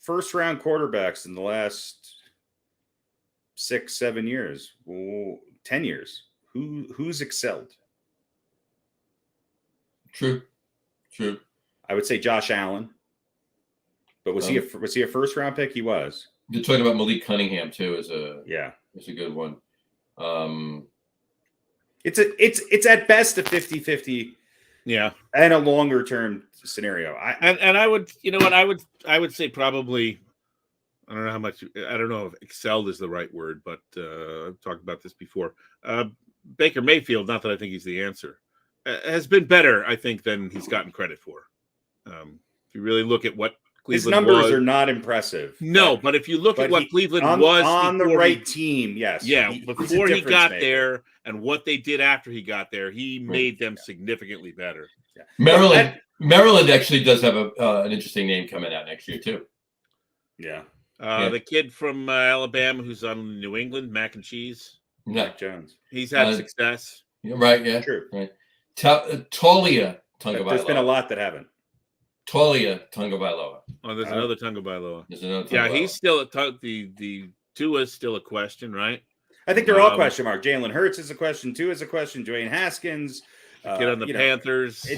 first round quarterbacks in the last 6-7 years, 10 years, who's excelled? True. I would say Josh Allen. But was he a first round pick? He was. You're talking about Malik Cunningham too, is a good one. It's at best a 50-50. Yeah. And a longer term scenario. I would, I would say probably, I don't know how much, I don't know if excelled is the right word, but I've talked about this before. Baker Mayfield, not that I think he's the answer, has been better, I think, than he's gotten credit for. If you really look at what Cleveland his numbers are not impressive. No, but if you look at what Cleveland was on the right team, yes. Yeah, before he got there and what they did after he got there, he made them significantly better. Yeah. Maryland actually does have an interesting name coming out next year too. Yeah. The kid from Alabama who's on New England, Mac and Cheese. Mac Jones. He's had success. Right, yeah. True. Right. Talia Tagovailoa. There's been a lot that haven't. Talia Tagovailoa. Oh, there's another Tagovailoa. Yeah, he's still the Tua's still a question, right? I think they're all question mark. Jalen Hurts is a question. Tua is a question. Dwayne Haskins. Get on the Panthers.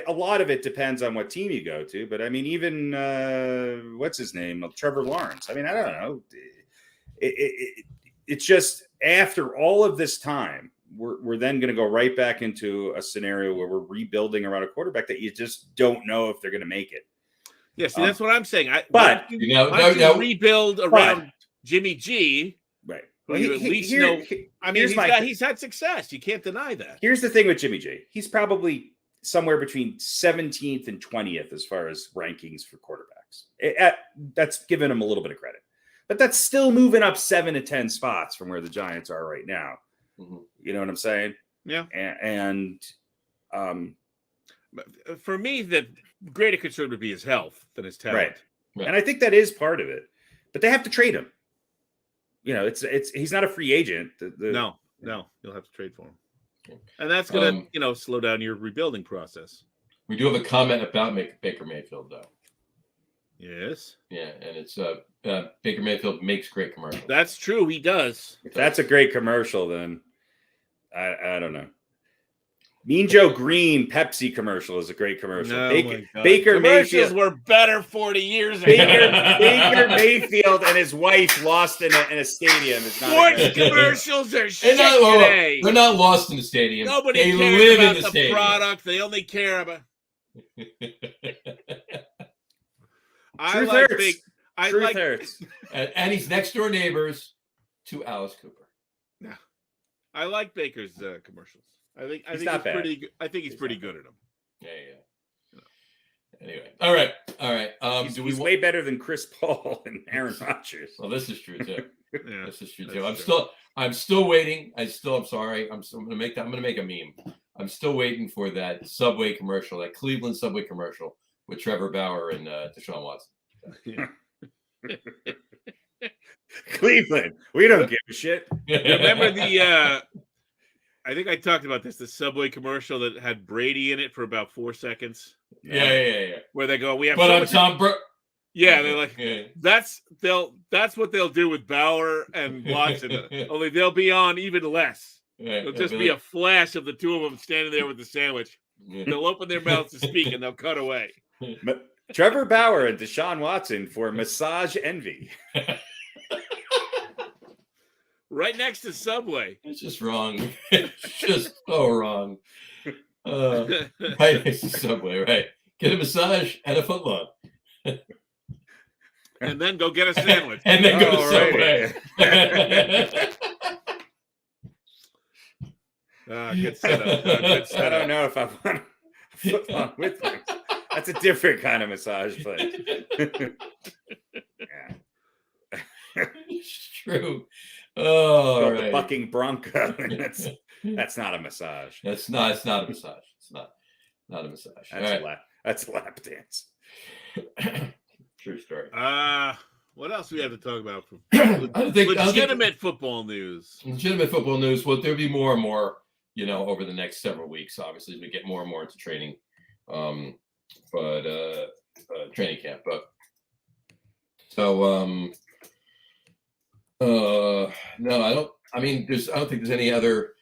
A lot of it depends on what team you go to. But I mean, even what's his name? Trevor Lawrence. I mean, I don't know. It's just after all of this time, we're then going to go right back into a scenario where we're rebuilding around a quarterback that you just don't know if they're going to make it. Yeah, see, that's what I'm saying. You rebuild around Jimmy G, right? Well, he's had success. You can't deny that. Here's the thing with Jimmy G. He's probably somewhere between 17th and 20th as far as rankings for quarterbacks. That's giving him a little bit of credit, but that's still moving up 7 to 10 spots from where the Giants are right now. You know what I'm saying? Yeah. And for me, the greater concern would be his health than his talent. Right. And I think that is part of it. But they have to trade him. He's not a free agent. No, you'll have to trade for him. And that's going to, slow down your rebuilding process. We do have a comment about Baker Mayfield, though. Yes. Yeah, and it's Baker Mayfield makes great commercials. That's true. He does. If that's a great commercial, then I don't know. Mean Joe Green Pepsi commercial is a great commercial. No, Baker commercials Mayfield were better 40 years ago. Baker Mayfield and his wife lost in a stadium. It's not Sports commercials are shit today. They're not lost in the stadium. Nobody they cares live about in the stadium. product. They only care about. Truth hurts. And he's next door neighbors to Alice Cooper. Yeah, I like Baker's commercials. I think he's pretty good. I think he's pretty good at them. Yeah. Anyway, all right. He's way better than Chris Paul and Aaron Rodgers. Well, this is true too. Yeah, this is true too. I'm still waiting. I'm sorry. I'm gonna make a meme. I'm still waiting for that Subway commercial, that Cleveland Subway commercial with Trevor Bauer and Deshaun Watson. Yeah. Cleveland, we don't give a shit. Remember I think I talked about this, the Subway commercial that had Brady in it for about 4 seconds. Yeah. Where they go, we have Yeah, they're like, that's what they'll do with Bauer and Watson. Only they'll be on even less. It'll just be a flash of the two of them standing there with the sandwich. They'll open their mouths to speak and they'll cut away. Trevor Bauer and Deshaun Watson for Massage Envy. Right next to Subway. It's just wrong. It's just so wrong. Right next to Subway, right. Get a massage and a footlong. And and then go get a sandwich. And then go to Alrighty. Subway. Good setup. Good I setup. don't know if I want a foot long with me. That's a different kind of massage place. Yeah. It's true. Oh, Called the right. bucking bronco. That's not a massage. It's not a massage. It's not a massage. That's a lap dance. True story. What else do we have to talk about? Legitimate Football news. Legitimate football news. Well, there'll be more and more, over the next several weeks. Obviously, as we get more and more into training, training camp. But so, no, I don't. I mean, I don't think there's any other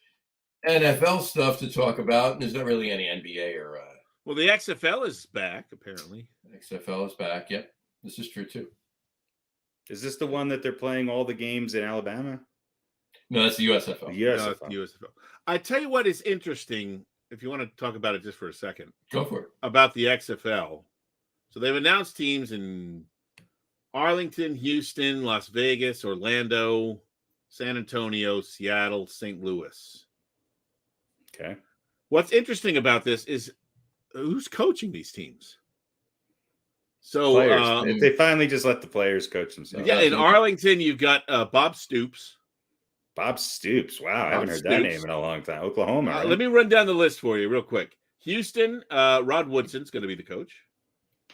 NFL stuff to talk about. And there's not really any NBA or. Well, the XFL is back, apparently. XFL is back. Yep, this is true too. Is this the one that they're playing all the games in Alabama? No, that's the USFL. The USFL. USFL. I tell you what is interesting, if you want to talk about it just for a second. Go for it. About the XFL. So they've announced teams in Arlington, Houston, Las Vegas, Orlando, San Antonio, Seattle, St. Louis. Okay. What's interesting about this is who's coaching these teams. So Players. They finally just let the players coach themselves. Yeah, in Arlington, you've got Bob Stoops. Bob Stoops. Wow, I haven't heard that name in a long time. Oklahoma. Right? Let me run down the list for you real quick. Houston, Rod Woodson's going to be the coach.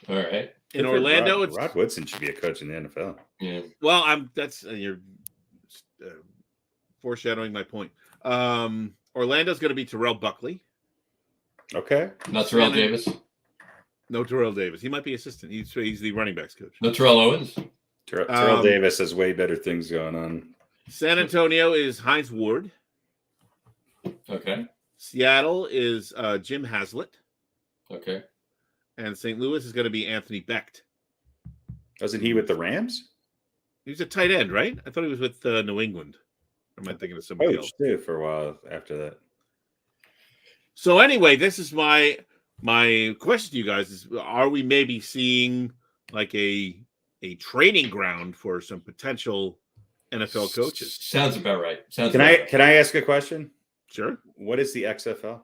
All right. In Orlando, Rod Woodson should be a coach in the NFL. Yeah. Well, you're foreshadowing my point. Orlando's going to be Terrell Buckley. Okay. Not Terrell Davis. No Terrell Davis. He might be assistant. He's the running backs coach. No Terrell Owens. Terrell Davis has way better things going on. San Antonio is Heinz Ward. Okay. Seattle is Jim Haslett. Okay. And St. Louis is going to be Anthony Becht. Wasn't he with the Rams? He was a tight end, right? I thought he was with New England. Or am I thinking of somebody else? Too for a while after that. So anyway, this is my question to you guys is, are we maybe seeing like a training ground for some potential NFL coaches? Sounds about right. Can I ask a question? Sure. What is the XFL?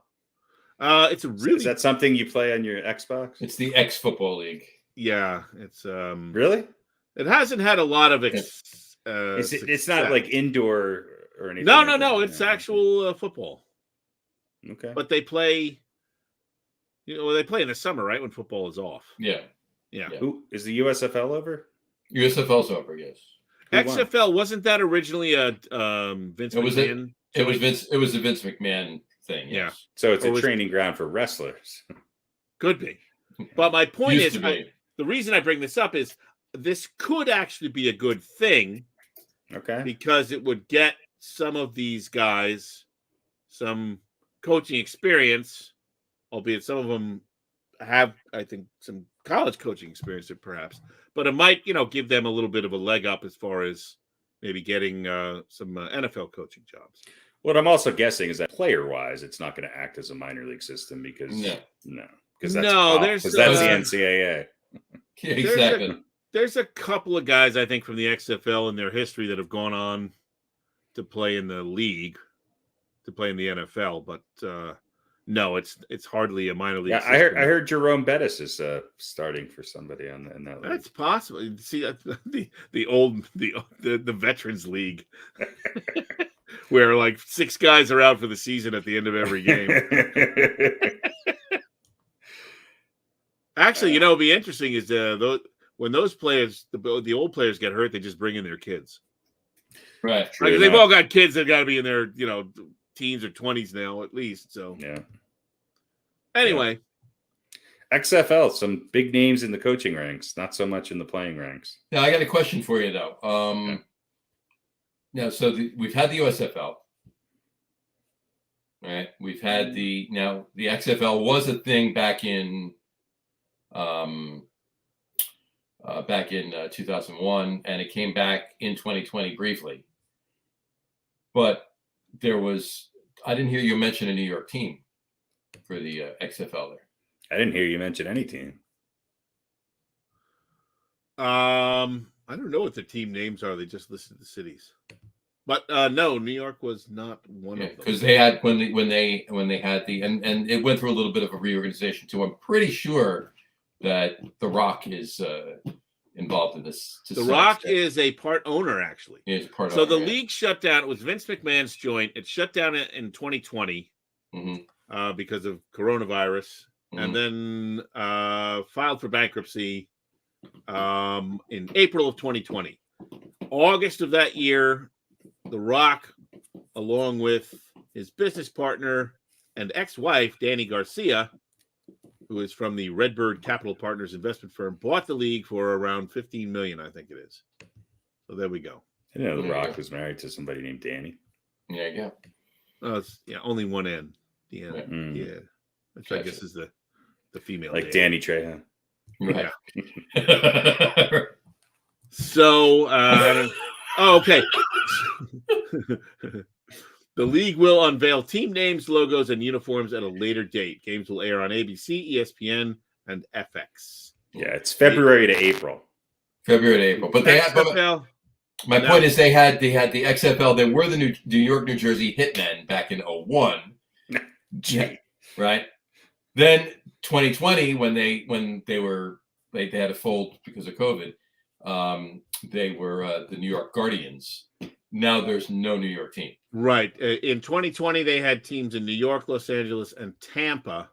It's a really Is that something you play on your Xbox? It's the X Football League. Yeah, it's really? It hasn't had a lot of it's not like indoor or anything. No, it's actual football. Okay. But they play they play in the summer, right? When football is off. Yeah. Who is the USFL over? USFL's over, yes. XFL wasn't that originally a Vince McMahon? It was a Vince McMahon thing. Yes. Yeah. So it's a training ground for wrestlers. Could be. But my point is, the reason I bring this up is this could actually be a good thing. Okay. Because it would get some of these guys some coaching experience, albeit some of them have, I think, some college coaching experience perhaps, but it might, give them a little bit of a leg up as far as maybe getting some NFL coaching jobs. What I'm also guessing is that player-wise, it's not going to act as a minor league system because that's the NCAA. Yeah, exactly. There's a couple of guys I think from the XFL in their history that have gone on to play in the league, to play in the NFL, but no, it's hardly a minor league. Yeah, I heard Jerome Bettis is starting for somebody in that league. That's possible. See, the veterans league, where like 6 guys are out for the season at the end of every game. Actually, it'd be interesting is when those players, the old players get hurt, they just bring in their kids. Right. Like, they've all got kids that got to be in their teens or 20s now at least. So yeah. Anyway, XFL, some big names in the coaching ranks, not so much in the playing ranks. Now, I got a question for you, though. We've had the USFL. Right. We've had the XFL was a thing back in 2001, and it came back in 2020 briefly. But I didn't hear you mention a New York team for the XFL there. I didn't hear you mention any team. I I don't know what the team names are. They just listed the cities. But no, New York was not one of them. Because they had when they had and it went through a little bit of a reorganization too. I'm pretty sure that The Rock is involved in this. The Rock is a part owner, actually. He is part so owner, the league shut down. It was Vince McMahon's joint. It shut down in 2020 because of coronavirus, and then filed for bankruptcy in April of 2020. August of that year, The Rock, along with his business partner and ex-wife, Danny Garcia, who is from the Redbird Capital Partners investment firm, bought the league for around $15 million, I think it is. So there we go. I didn't know The Rock was married to somebody named Danny. Yeah, yeah. Only one N. Yeah, which I guess is the female. Like Danny Trejo. Right. Yeah. So, okay. The league will unveil team names, logos, and uniforms at a later date. Games will air on ABC, ESPN, and FX. Yeah, it's February to April. February to April. But they had. My point is they had the XFL. They were the New York, New Jersey Hitmen back in 2001. Yeah, right. Then 2020, when they had to fold because of COVID, they were the New York Guardians. Now there's no New York team. Right. In 2020, they had teams in New York, Los Angeles, and Tampa,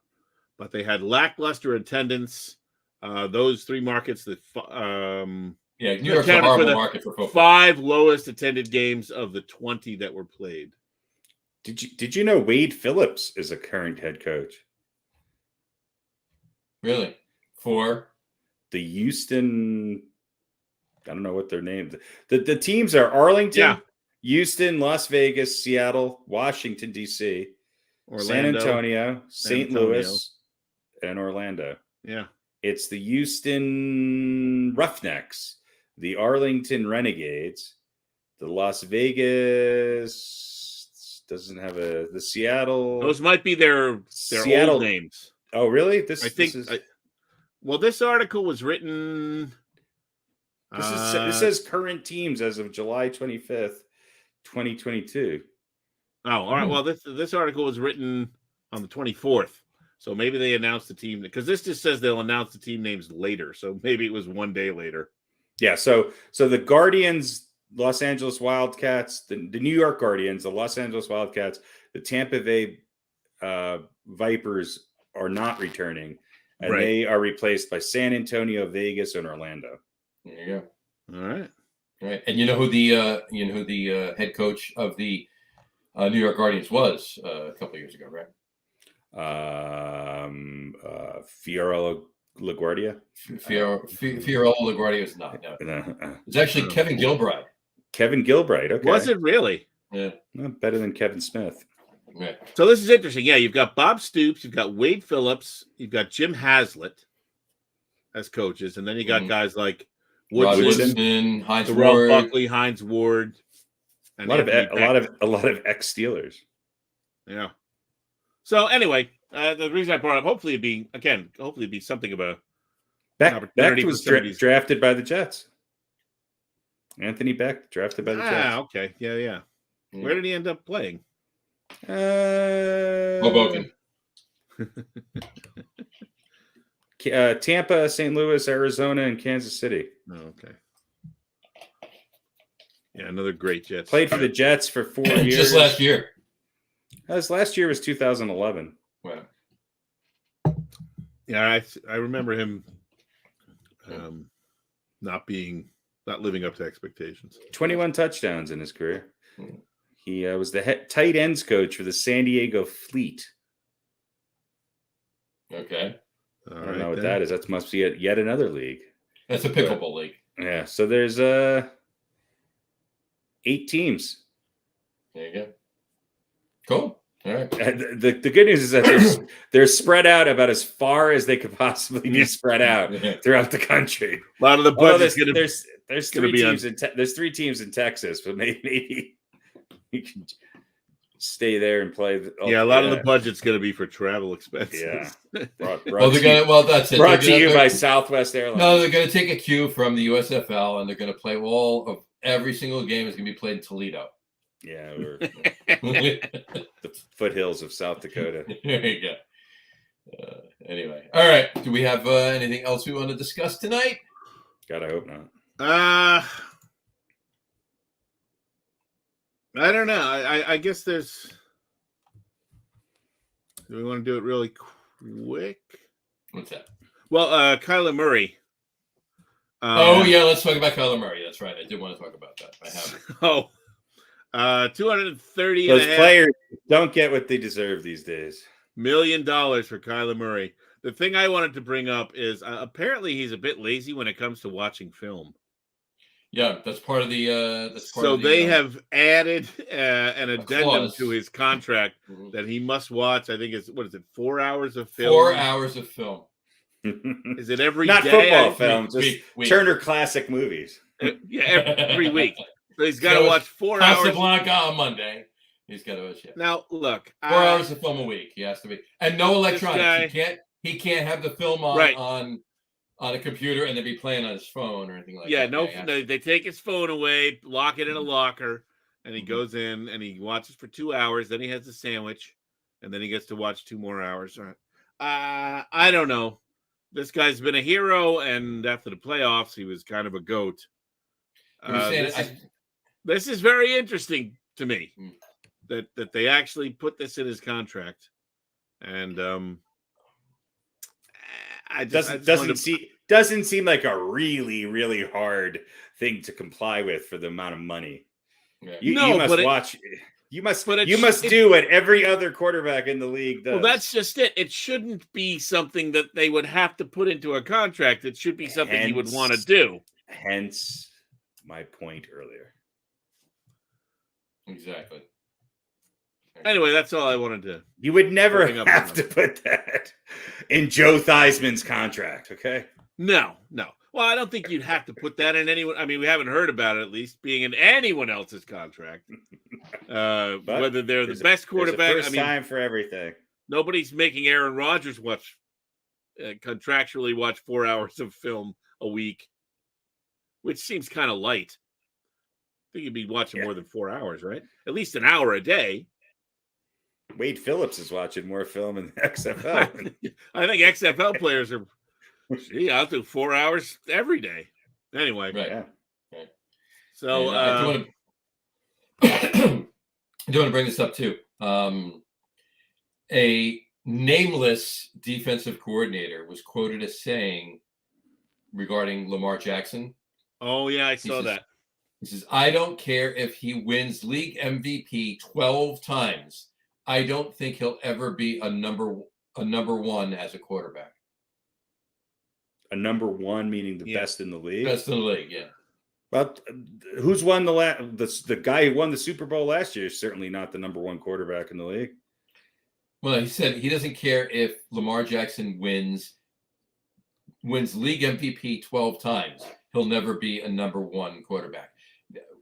but they had lackluster attendance. Those three markets New York's a horrible market for football. 5 lowest attended games of the 20 that were played. Did you know Wade Phillips is a current head coach? Really? For the Houston, I don't know what their names. The teams are Arlington, Houston, Las Vegas, Seattle, Washington, D.C., San Antonio, St. Louis, and Orlando. Yeah. It's the Houston Roughnecks, the Arlington Renegades, the Las Vegas doesn't have the Seattle. Those might be their Seattle old names. Oh, really? This article was written. This says current teams as of July 25th, 2022. Oh, all right. Well, this article was written on the 24th. So maybe they announced the team because this just says they'll announce the team names later. So maybe it was one day later. Yeah. So the Guardians, Los Angeles Wildcats, the New York Guardians, the Los Angeles Wildcats, the Tampa Bay Vipers are not returning, and they are replaced by San Antonio, Vegas, and Orlando. There you go. All right. And you know who the head coach of the New York Guardians was a couple of years ago, right? Fiorello LaGuardia. Fiorello LaGuardia is not. No. It's actually Kevin Gilbride. Kevin Gilbride. Okay. Was it really? Yeah. Not better than Kevin Smith. Right. So this is interesting. Yeah, you've got Bob Stoops, you've got Wade Phillips, you've got Jim Haslett as coaches, and then you got guys like Woodson, Hines Ward, Buckley, Hines Ward, and a lot of ex-Steelers. Yeah. So anyway, the reason I brought up, hopefully it'd be something of a Beck was drafted by the Jets. Anthony Beck drafted by the Jets. Okay, yeah. Where did he end up playing? Hoboken. Tampa, St. Louis, Arizona, and Kansas City. Oh, okay. Yeah, another great Jets. Played for the Jets for 4 years. Just last year. Last year was 2011. Wow. Yeah, I remember him not living up to expectations. 21 touchdowns in his career. He was the tight ends coach for the San Diego Fleet. Okay. I don't know what that is. That must be yet another league. That's a pickleball league. Yeah. So there's 8 teams. There you go. Cool. All right. The good news is that they're spread out about as far as they could possibly be spread out throughout the country. A lot of the budget's there's 3 teams. There's 3 teams in Texas, but maybe you can stay there and play. Yeah, a lot of the budget's going to be for travel expenses. Yeah. That's it. Brought to you by Southwest Airlines. No, they're going to take a cue from the USFL, and they're going to play every single game is going to be played in Toledo. Yeah, or the foothills of South Dakota. There you go. Anyway, all right. Do we have anything else we want to discuss tonight? God, I hope not. I don't know. I guess there's. Do we want to do it really quick? What's that? Well, Kyler Murray. Let's talk about Kyler Murray. That's right. I did want to talk about that. I have. 230. Those players don't get what they deserve these days. $1 million for Kyler Murray. The thing I wanted to bring up is apparently he's a bit lazy when it comes to watching film. Yeah, that's part of the. They have added an addendum to his contract that he must watch. I think it's 4 hours of film. 4 hours of film. Is it every Not day? Football film, just Turner Classic Movies. Yeah, every week. So he's got to watch 4 hours. Casablanca on Monday. He's got to watch it. Now look, 4 hours of film a week. He has to be, and no electronics. He can't have the film on a computer and then be playing on his phone or anything like that. No, they take his phone away, lock it in a locker, and he goes in and he watches for 2 hours. Then he has a sandwich, and then he gets to watch 2 more hours. I don't know. This guy's been a hero, and after the playoffs, he was kind of a goat. This is very interesting to me that they actually put this in his contract, and doesn't seem like a really, really hard thing to comply with for the amount of money. Yeah. You must do what every other quarterback in the league does. Well, that's just it. It shouldn't be something that they would have to put into a contract. It should be something he would want to do. Hence my point earlier. Exactly. Anyway, that's all I wanted to. You would never have to put that in Joe Theismann's contract, okay? No. Well, I don't think you'd have to put that in anyone. I mean, we haven't heard about it, at least being in anyone else's contract. Whether they're the best quarterback. There's a first time for everything. Nobody's making Aaron Rodgers contractually watch 4 hours of film a week, which seems kind of light. I think you'd be watching more than 4 hours, right? At least an hour a day. Wade Phillips is watching more film in the XFL. I think XFL players are. I'll do 4 hours every day. Anyway, right. Yeah. So I do want to bring this up too. A nameless defensive coordinator was quoted as saying regarding Lamar Jackson. Oh yeah, I saw that. He says, "I don't care if he wins league MVP 12 times. I don't think he'll ever be a number one as a quarterback." A number one, meaning the best in the league? Best in the league, yeah. Well, who's won the guy who won the Super Bowl last year is certainly not the number one quarterback in the league. Well, he said he doesn't care if Lamar Jackson wins league MVP 12 times. He'll never be a number one quarterback.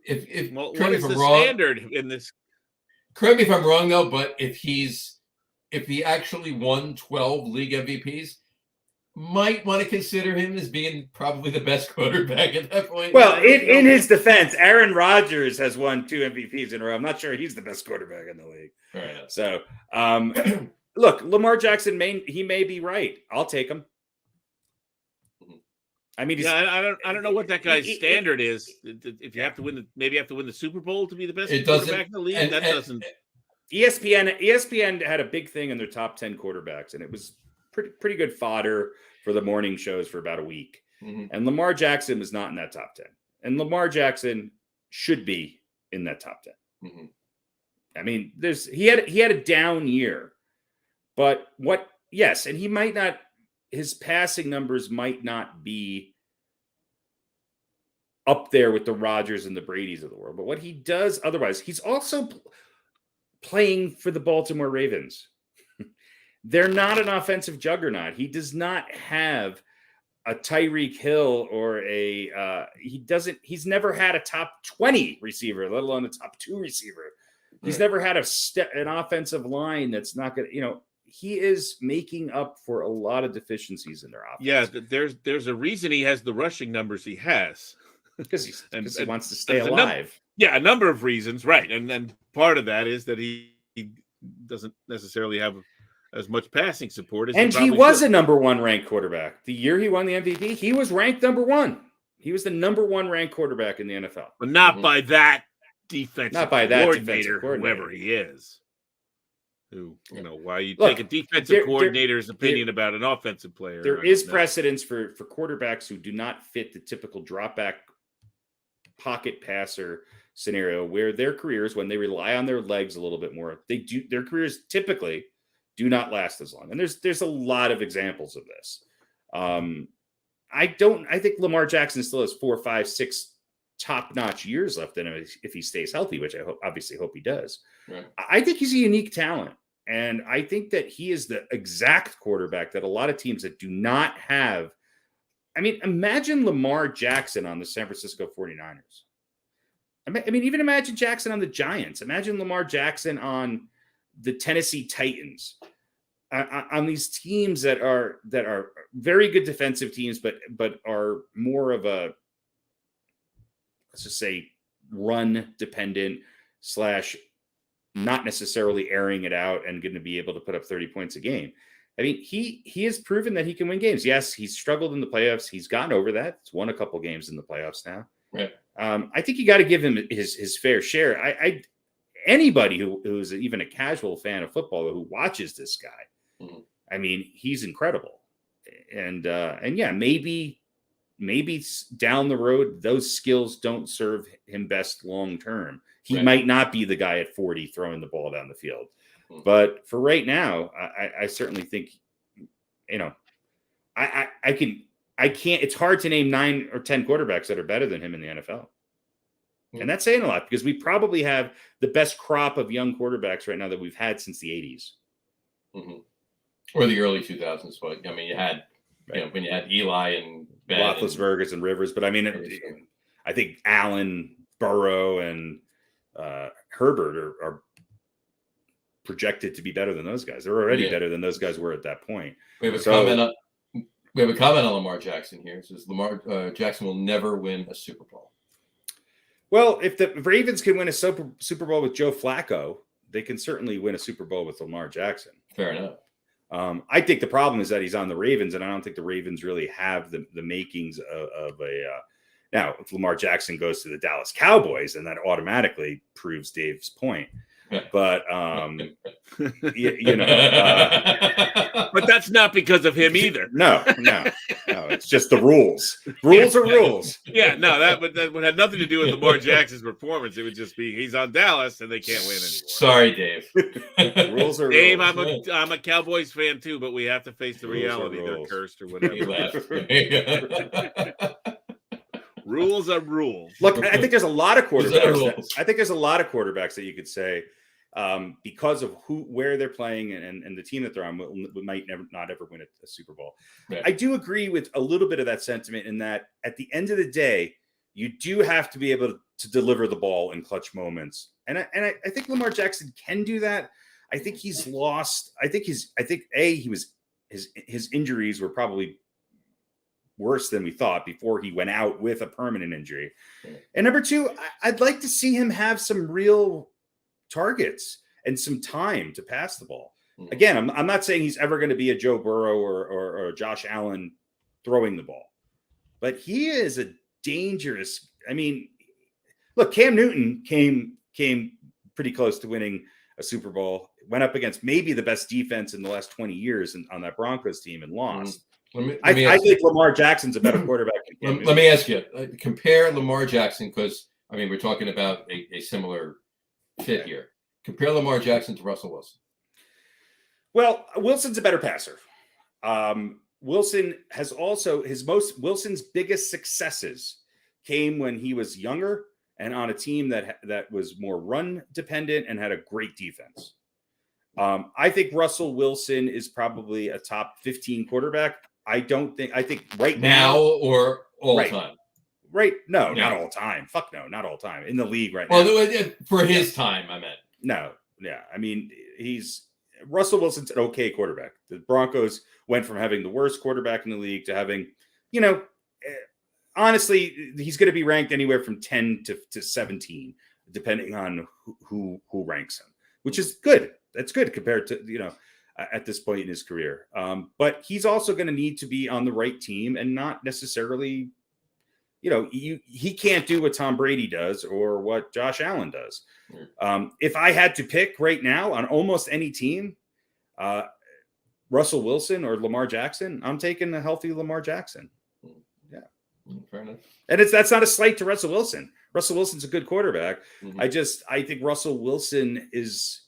What is the standard in this? Correct me if I'm wrong, though, but if he actually won 12 league MVPs, might want to consider him as being probably the best quarterback at that point. Well, in his defense, Aaron Rodgers has won 2 MVPs in a row. I'm not sure he's the best quarterback in the league. Right. So, look, Lamar Jackson may be right. I'll take him. I mean, I don't know what that guy's standard is. If you have to win, maybe you have to win the Super Bowl to be the best quarterback in the league. That doesn't. ESPN had a big thing in their top 10 quarterbacks, and it was pretty good fodder for the morning shows for about a week. Mm-hmm. And Lamar Jackson was not in that top 10. And Lamar Jackson should be in that top 10. Mm-hmm. I mean, he had a down year, but and he might not. His passing numbers might not be up there with the Rodgers and the Bradys of the world. But what he does otherwise, he's also playing for the Baltimore Ravens. They're not an offensive juggernaut. He does not have a Tyreek Hill or he's never had a top 20 receiver, let alone a top 2 receiver. He's never had an offensive line that's not going to, he is making up for a lot of deficiencies in their offense. Yeah, there's a reason he has the rushing numbers he has. Because he wants to stay alive. A number of reasons, right. And then part of that is that he doesn't necessarily have as much passing support as he was a number 1 ranked quarterback. The year he won the MVP, he was ranked number 1. He was the number 1 ranked quarterback in the NFL. But not by that defensive coordinator, whoever he is. Why you take a defensive coordinator's opinion about an offensive player. There is precedence for quarterbacks who do not fit the typical drop back pocket passer scenario, where their careers, when they rely on their legs a little bit more, their careers typically do not last as long. And there's a lot of examples of this. I think Lamar Jackson still has 4, 5, 6 top-notch years left in him if he stays healthy, which I obviously hope he does. Right. I think he's a unique talent. And I think that he is the exact quarterback that a lot of teams that do not have. I mean, imagine Lamar Jackson on the San Francisco 49ers. I mean, even imagine Jackson on the Giants. Imagine Lamar Jackson on the Tennessee Titans. On these teams that are very good defensive teams, but are more of a, let's just say, run dependent / not necessarily airing it out and going to be able to put up 30 points a game. I mean, he has proven that he can win games. Yes, he's struggled in the playoffs. He's gotten over that. He's won a couple games in the playoffs now. Right. I think you got to give him his fair share. Anybody who's even a casual fan of football who watches this guy, I mean, he's incredible. And yeah, maybe down the road, those skills don't serve him best long term. He might not be the guy at 40 throwing the ball down the field. But for right now, I certainly think, I can't, it's hard to name 9 or 10 quarterbacks that are better than him in the NFL. And that's saying a lot, because we probably have the best crop of young quarterbacks right now that we've had since the 80s. Or the early 2000s. But I mean, you had, when you had Eli and Ben Roethlisberger and Rivers. But I mean, I think Allen, Burrow, and Herbert are projected to be better than those guys. They're already better than those guys were at that point. We have a comment on Lamar Jackson here. It says Lamar Jackson will never win a Super Bowl. Well, if the Ravens can win a Super Bowl with Joe Flacco, they can certainly win a Super Bowl with Lamar Jackson. Fair enough. I think the problem is that he's on the Ravens, and I don't think the Ravens really have the makings of a. Now, if Lamar Jackson goes to the Dallas Cowboys, then that automatically proves Dave's point. But but that's not because of him either. No, it's just the rules. Rules are rules. Yeah, no, that would have nothing to do with Lamar Jackson's performance. It would just be he's on Dallas and they can't win anymore. Sorry, Dave. Rules are Dave, rules. I'm a Cowboys fan too, but we have to face the reality. They're cursed or whatever. Rules are rules. Look, I think there's a lot of quarterbacks that you could say, because of where they're playing and the team that they're on, might not ever win a Super Bowl. Right. I do agree with a little bit of that sentiment in that at the end of the day, you do have to be able to deliver the ball in clutch moments. And I think Lamar Jackson can do that. I think he's lost. His injuries were probably worse than we thought before he went out with a permanent injury. And number 2, I'd like to see him have some real targets and some time to pass the ball. Again, I'm not saying he's ever going to be a Joe Burrow or Josh Allen throwing the ball, but he is a dangerous. I mean, look, Cam Newton came pretty close to winning a Super Bowl, went up against maybe the best defense in the last 20 years on that Broncos team and lost. I think Lamar Jackson's a better quarterback. Let me ask you, compare Lamar Jackson, because, I mean, we're talking about a similar fit here. Compare Lamar Jackson to Russell Wilson. Well, Wilson's a better passer. Wilson has also Wilson's biggest successes came when he was younger and on a team that was more run dependent and had a great defense. I think Russell Wilson is probably a top 15 quarterback. I think right now or all time. Right. No, not all time. Fuck no, not all time. In the league right now. Well, for his time, I meant. No. Yeah. I mean, Russell Wilson's an okay quarterback. The Broncos went from having the worst quarterback in the league to having, honestly, he's going to be ranked anywhere from 10 to 17, depending on who ranks him, which is good. That's good compared to, at this point in his career. But he's also going to need to be on the right team and not necessarily, he can't do what Tom Brady does or what Josh Allen does. If I had to pick right now on almost any team, Russell Wilson or Lamar Jackson, I'm taking a healthy Lamar Jackson. Yeah. Fair enough. And that's not a slight to Russell Wilson. Russell Wilson's a good quarterback. Mm-hmm. I think Russell Wilson is,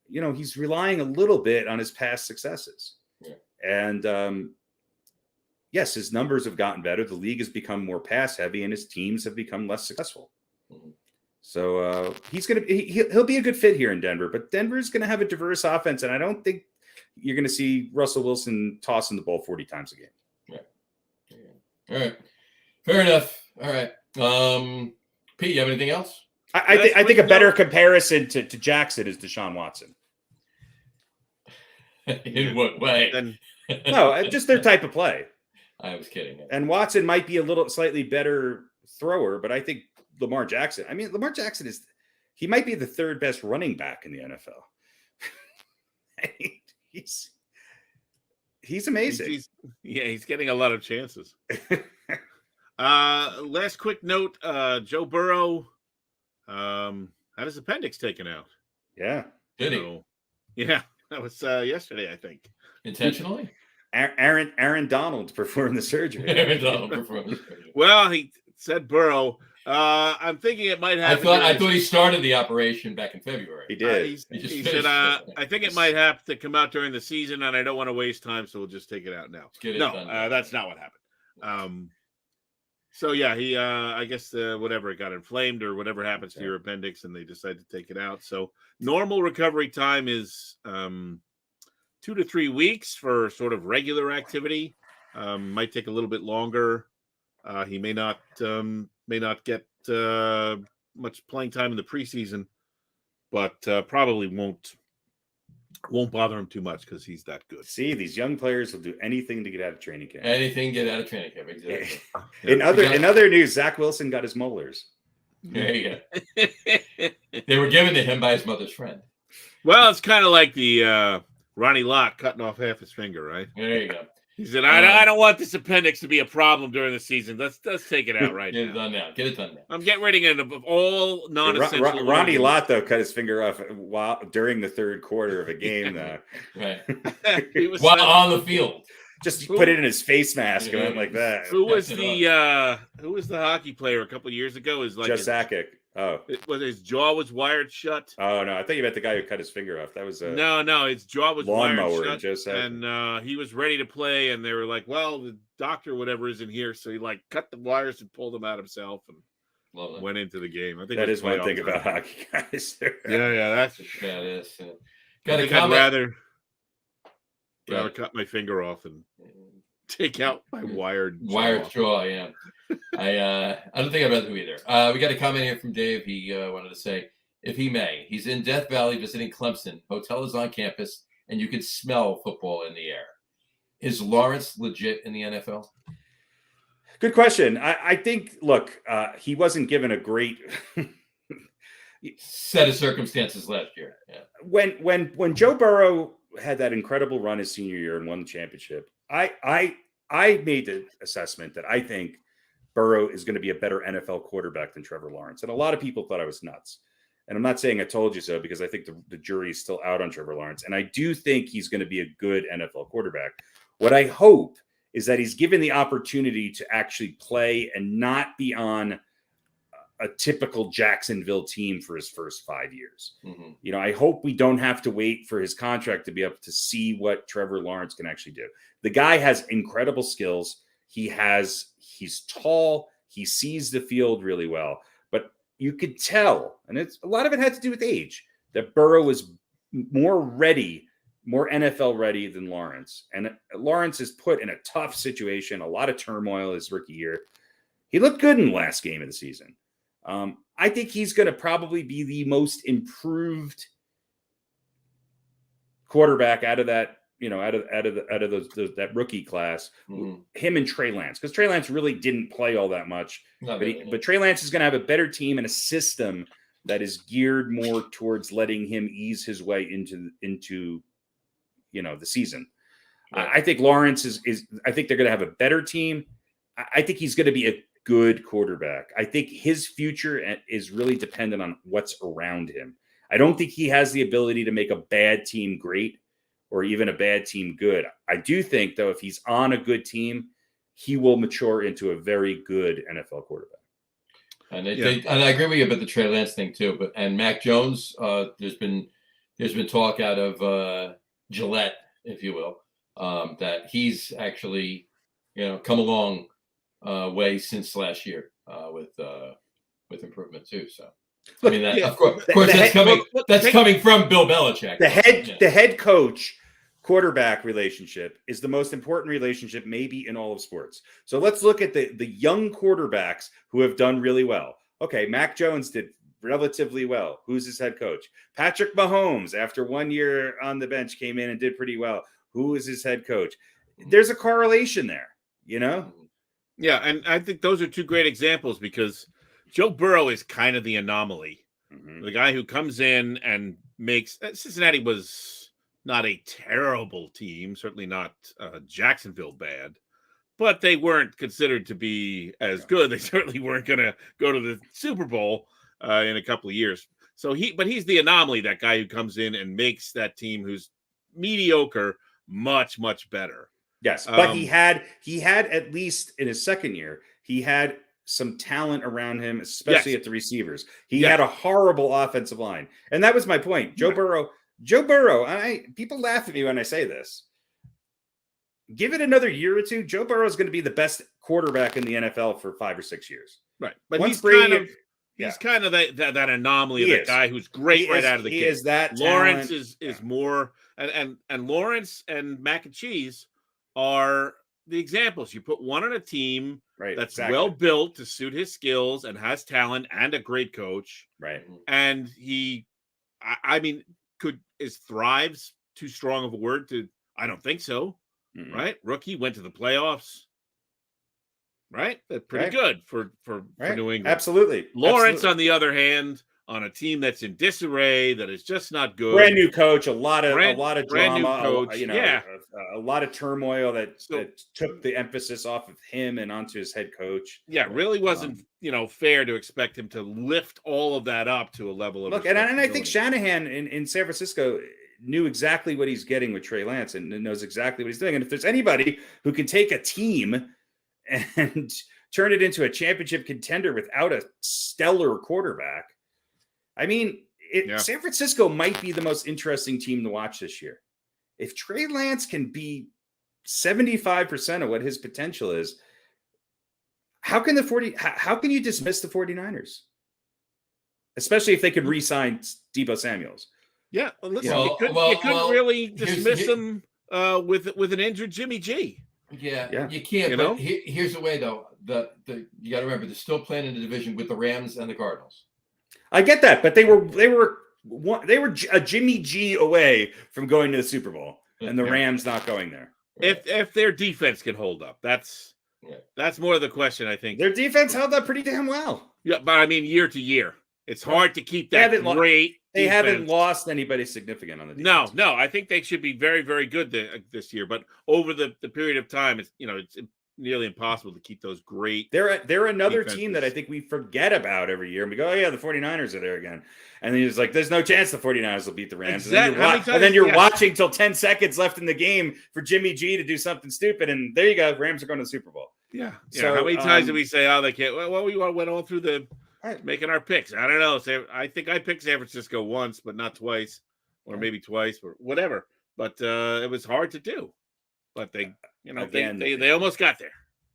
he's relying a little bit on his past successes. Yeah. And yes, his numbers have gotten better. The league has become more pass heavy and his teams have become less successful. Mm-hmm. So he'll be a good fit here in Denver, but Denver's going to have a diverse offense. And I don't think you're going to see Russell Wilson tossing the ball 40 times a game. Yeah. All right. Fair enough. All right. Pete, you have anything else? I think a better comparison to Jackson is Deshaun Watson. In what way? No, just their type of play. I was kidding. And Watson might be a slightly better thrower, but I think Lamar Jackson he might be the third best running back in the NFL. He's amazing. He's getting a lot of chances. Last quick note, Joe Burrow had his appendix taken out. Yeah. Did he? Yeah, that was yesterday, I think. Intentionally? Aaron Donald performed the surgery. Aaron Donald performed the surgery. Well, he said Burrow. I'm thinking it might happen. I thought he started the operation back in February. He did. He said, I think it might have to come out during the season, and I don't want to waste time, so we'll just take it out now. That's not what happened. So yeah, he I guess whatever, it got inflamed or whatever happens to your appendix, and they decide to take it out. So normal recovery time is 2 to 3 weeks for sort of regular activity. Might take a little bit longer. He may not get much playing time in the preseason, but probably won't bother him too much because he's that good. See, these young players will do anything to get out of training camp. Anything get out of training camp, exactly. In other news, Zach Wilson got his molars. There you go. They were given to him by his mother's friend. Well, it's kind of like the Ronnie Lott cutting off half his finger, right? There you go. He said, I don't want this appendix to be a problem during the season. Let's take it out right now. Get it done now. Get it done now. I'm getting rid of all non-essential. Ronnie Lott, though, cut his finger off during the third quarter of a game, though. Right. While on the field. Just put it in his face mask and went like that. Who was the hockey player a couple years ago? Is like Just Sakic. Oh, his jaw was wired shut. Oh no, I thought you meant the guy who cut his finger off. That was a no. His jaw was wired shut, and he was ready to play. And they were like, "Well, the doctor, whatever, isn't here." So he cut the wires and pulled them out himself and went into the game. I think that is one thing about hockey guys. yeah, that's that is. I'd rather cut my finger off and take out my wired jaw. Yeah. I don't think I'd rather do either. We got a comment here from Dave. He wanted to say, if he may, he's in Death Valley visiting Clemson. Hotel is on campus, and you can smell football in the air. Is Lawrence legit in the NFL? Good question. I think, look, he wasn't given a great set of circumstances last year. Yeah. When Joe Burrow had that incredible run his senior year and won the championship, I made the assessment that I think Burrow is going to be a better NFL quarterback than Trevor Lawrence. And a lot of people thought I was nuts. And I'm not saying I told you so, because I think the jury is still out on Trevor Lawrence. And I do think he's going to be a good NFL quarterback. What I hope is that he's given the opportunity to actually play and not be on a typical Jacksonville team for his first 5 years. Mm-hmm. I hope we don't have to wait for his contract to be able to see what Trevor Lawrence can actually do. The guy has incredible skills. He's tall. He sees the field really well, but you could tell, and a lot of it had to do with age, that Burrow was more NFL ready than Lawrence. And Lawrence is put in a tough situation, a lot of turmoil his rookie year. He looked good in the last game of the season. I think he's going to probably be the most improved quarterback out of that, out of those that rookie class. Mhm. Him and Trey Lance, because Trey Lance really didn't play all that much. Not But, really, no. but Trey Lance is going to have a better team and a system that is geared more towards letting him ease his way into the season. Right. I think Lawrence is. I think they're going to have a better team. I think he's going to be a good quarterback. I think his future is really dependent on what's around him. I don't think he has the ability to make a bad team great or even a bad team good. I do think, though, if he's on a good team, he will mature into a very good NFL quarterback. And and I agree with you about the Trey Lance thing too. And Mac Jones, there's been talk out of Gillette, if you will, that he's actually come a long way since last year with improvement too. So I mean that of course that's coming from Bill Belichick. The head coach quarterback relationship is the most important relationship maybe in all of sports. So let's look at the young quarterbacks who have done really well. Okay, Mac Jones did relatively well. Who's his head coach? Patrick Mahomes, after 1 year on the bench, came in and did pretty well. Who is his head coach? There's a correlation there, Yeah, and I think those are two great examples because Joe Burrow is kind of the anomaly. Mm-hmm. The guy who comes in and makes Cincinnati was not a terrible team, certainly not Jacksonville bad, but they weren't considered to be as good. They certainly weren't going to go to the Super Bowl in a couple of years. So he's the anomaly, that guy who comes in and makes that team who's mediocre much, much better. Yes, but he had at least in his second year, he had some talent around him, especially at the receivers. He had a horrible offensive line. And that was my point. Joe Burrow, people laugh at me when I say this. Give it another year or two, Joe Burrow is going to be the best quarterback in the NFL for 5 or 6 years. Right. But Once he's Brady, kind of that anomaly, that guy who's great right out of the gate. He is that Lawrence talent. is more, and Lawrence and Mac and Cheese are the examples. You put one on a team that's well built to suit his skills and has talent and a great coach. Right. And is thrives too strong of a word to, I don't think so. Mm-hmm. Right. Rookie went to the playoffs. Right. That's pretty good for New England. Absolutely. Lawrence, on the other hand, on a team that's in disarray, that is just not good. Brand new coach, a lot of drama, new coach. A lot of turmoil that took the emphasis off of him and onto his head coach. Yeah, it really wasn't fair to expect him to lift all of that up to a level of and I think Shanahan in San Francisco knew exactly what he's getting with Trey Lance and knows exactly what he's doing. And if there's anybody who can take a team and turn it into a championship contender without a stellar quarterback, I mean, San Francisco might be the most interesting team to watch this year. If Trey Lance can be 75% of what his potential is, how can you dismiss the 49ers? Especially if they could re-sign Deebo Samuels. Yeah, well, listen, you couldn't really dismiss them with an injured Jimmy G. Yeah, you can't. But here's the way, though. You got to remember, they're still playing in the division with the Rams and the Cardinals. I get that, but they were a Jimmy G away from going to the Super Bowl, and the Rams not going there. If their defense can hold up, that's more the question. I think their defense held up pretty damn well. Yeah, but I mean, year to year, it's hard to keep that great. They haven't lost anybody significant on the defense. No, I think they should be very, very good this year. But over the period of time, it's nearly impossible to keep those great. They're another team that I think we forget about every year. And we go, oh yeah, the 49ers are there again. And then it's like, there's no chance the 49ers will beat the Rams. Exactly. And then you're watching till 10 seconds left in the game for Jimmy G to do something stupid. And there you go. Rams are going to the Super Bowl. Yeah. So how many times did we say, oh, they can't? Well, we went all through the making our picks. I don't know. I think I picked San Francisco once, but not twice, or maybe twice, or whatever. But it was hard to do. But they almost got there.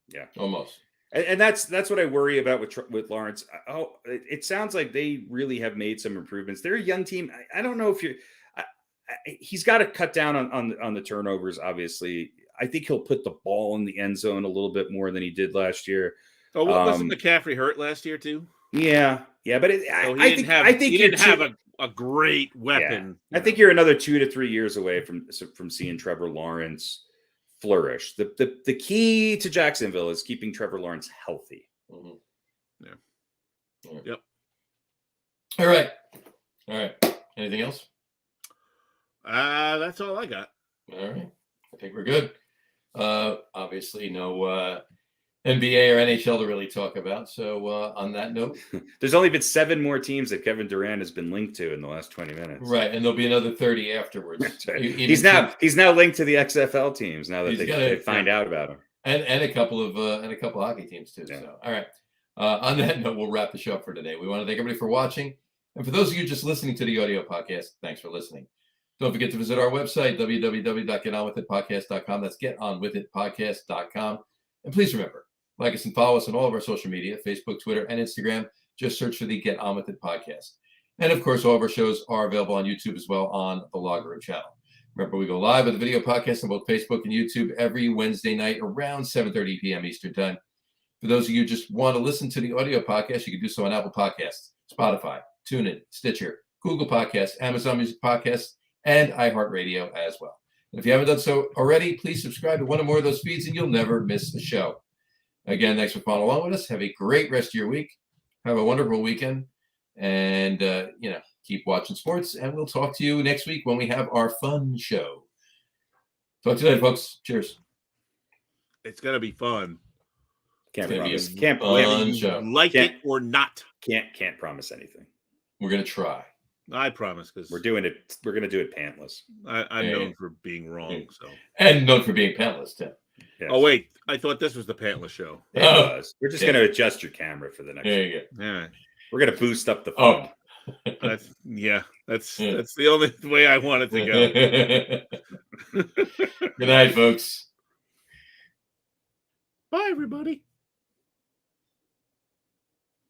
Yeah, almost. And that's what I worry about with Lawrence. It sounds like they really have made some improvements. They're a young team. I don't know if he's got to cut down on the turnovers. Obviously, I think he'll put the ball in the end zone a little bit more than he did last year. Oh, wasn't McCaffrey hurt last year too? Yeah, Yeah, but So I think he didn't have a great weapon. Yeah. I think you're another 2 to 3 years away from seeing Trevor Lawrence flourish. The key to Jacksonville is keeping Trevor Lawrence healthy. Mm-hmm. Yeah. Yep. All right. Anything else? That's all I got. All right. I think we're good. Obviously, no NBA or NHL to really talk about. So on that note, there's only been 7 more teams that Kevin Durant has been linked to in the last 20 minutes. Right, and there'll be another 30 afterwards. Right. He's now linked to the XFL teams now that they find out about him, and a couple of hockey teams too. Yeah. So all right. On that note, we'll wrap the show up for today. We want to thank everybody for watching, and for those of you just listening to the audio podcast, thanks for listening. Don't forget to visit our website, www.getonwithitpodcast.com. That's getonwithitpodcast.com. And please remember, like us and follow us on all of our social media, Facebook, Twitter, and Instagram. Just search for the Get On With It podcast. And of course, all of our shows are available on YouTube as well on the Logger Room channel. Remember, we go live with a video podcast on both Facebook and YouTube every Wednesday night around 7:30 p.m. Eastern Time. For those of you who just want to listen to the audio podcast, you can do so on Apple Podcasts, Spotify, TuneIn, Stitcher, Google Podcasts, Amazon Music Podcasts, and iHeartRadio as well. And if you haven't done so already, please subscribe to one or more of those feeds and you'll never miss a show. Again, thanks for following along with us. Have a great rest of your week. Have a wonderful weekend. And, keep watching sports. And we'll talk to you next week when we have our fun show. Talk to you later, folks. Cheers. It's going to be fun. Can't promise. Like it or not. Can't promise anything. We're going to try. I promise, because we're going to do it pantless. I'm known for being wrong, so and known for being pantless too. Yes. Oh wait, I thought this was the pantless show. It was. We're just going to adjust your camera for the next. There you go. All right. We're going to boost up the fun. That's the only way I want it to go. Good night, folks. Bye, everybody.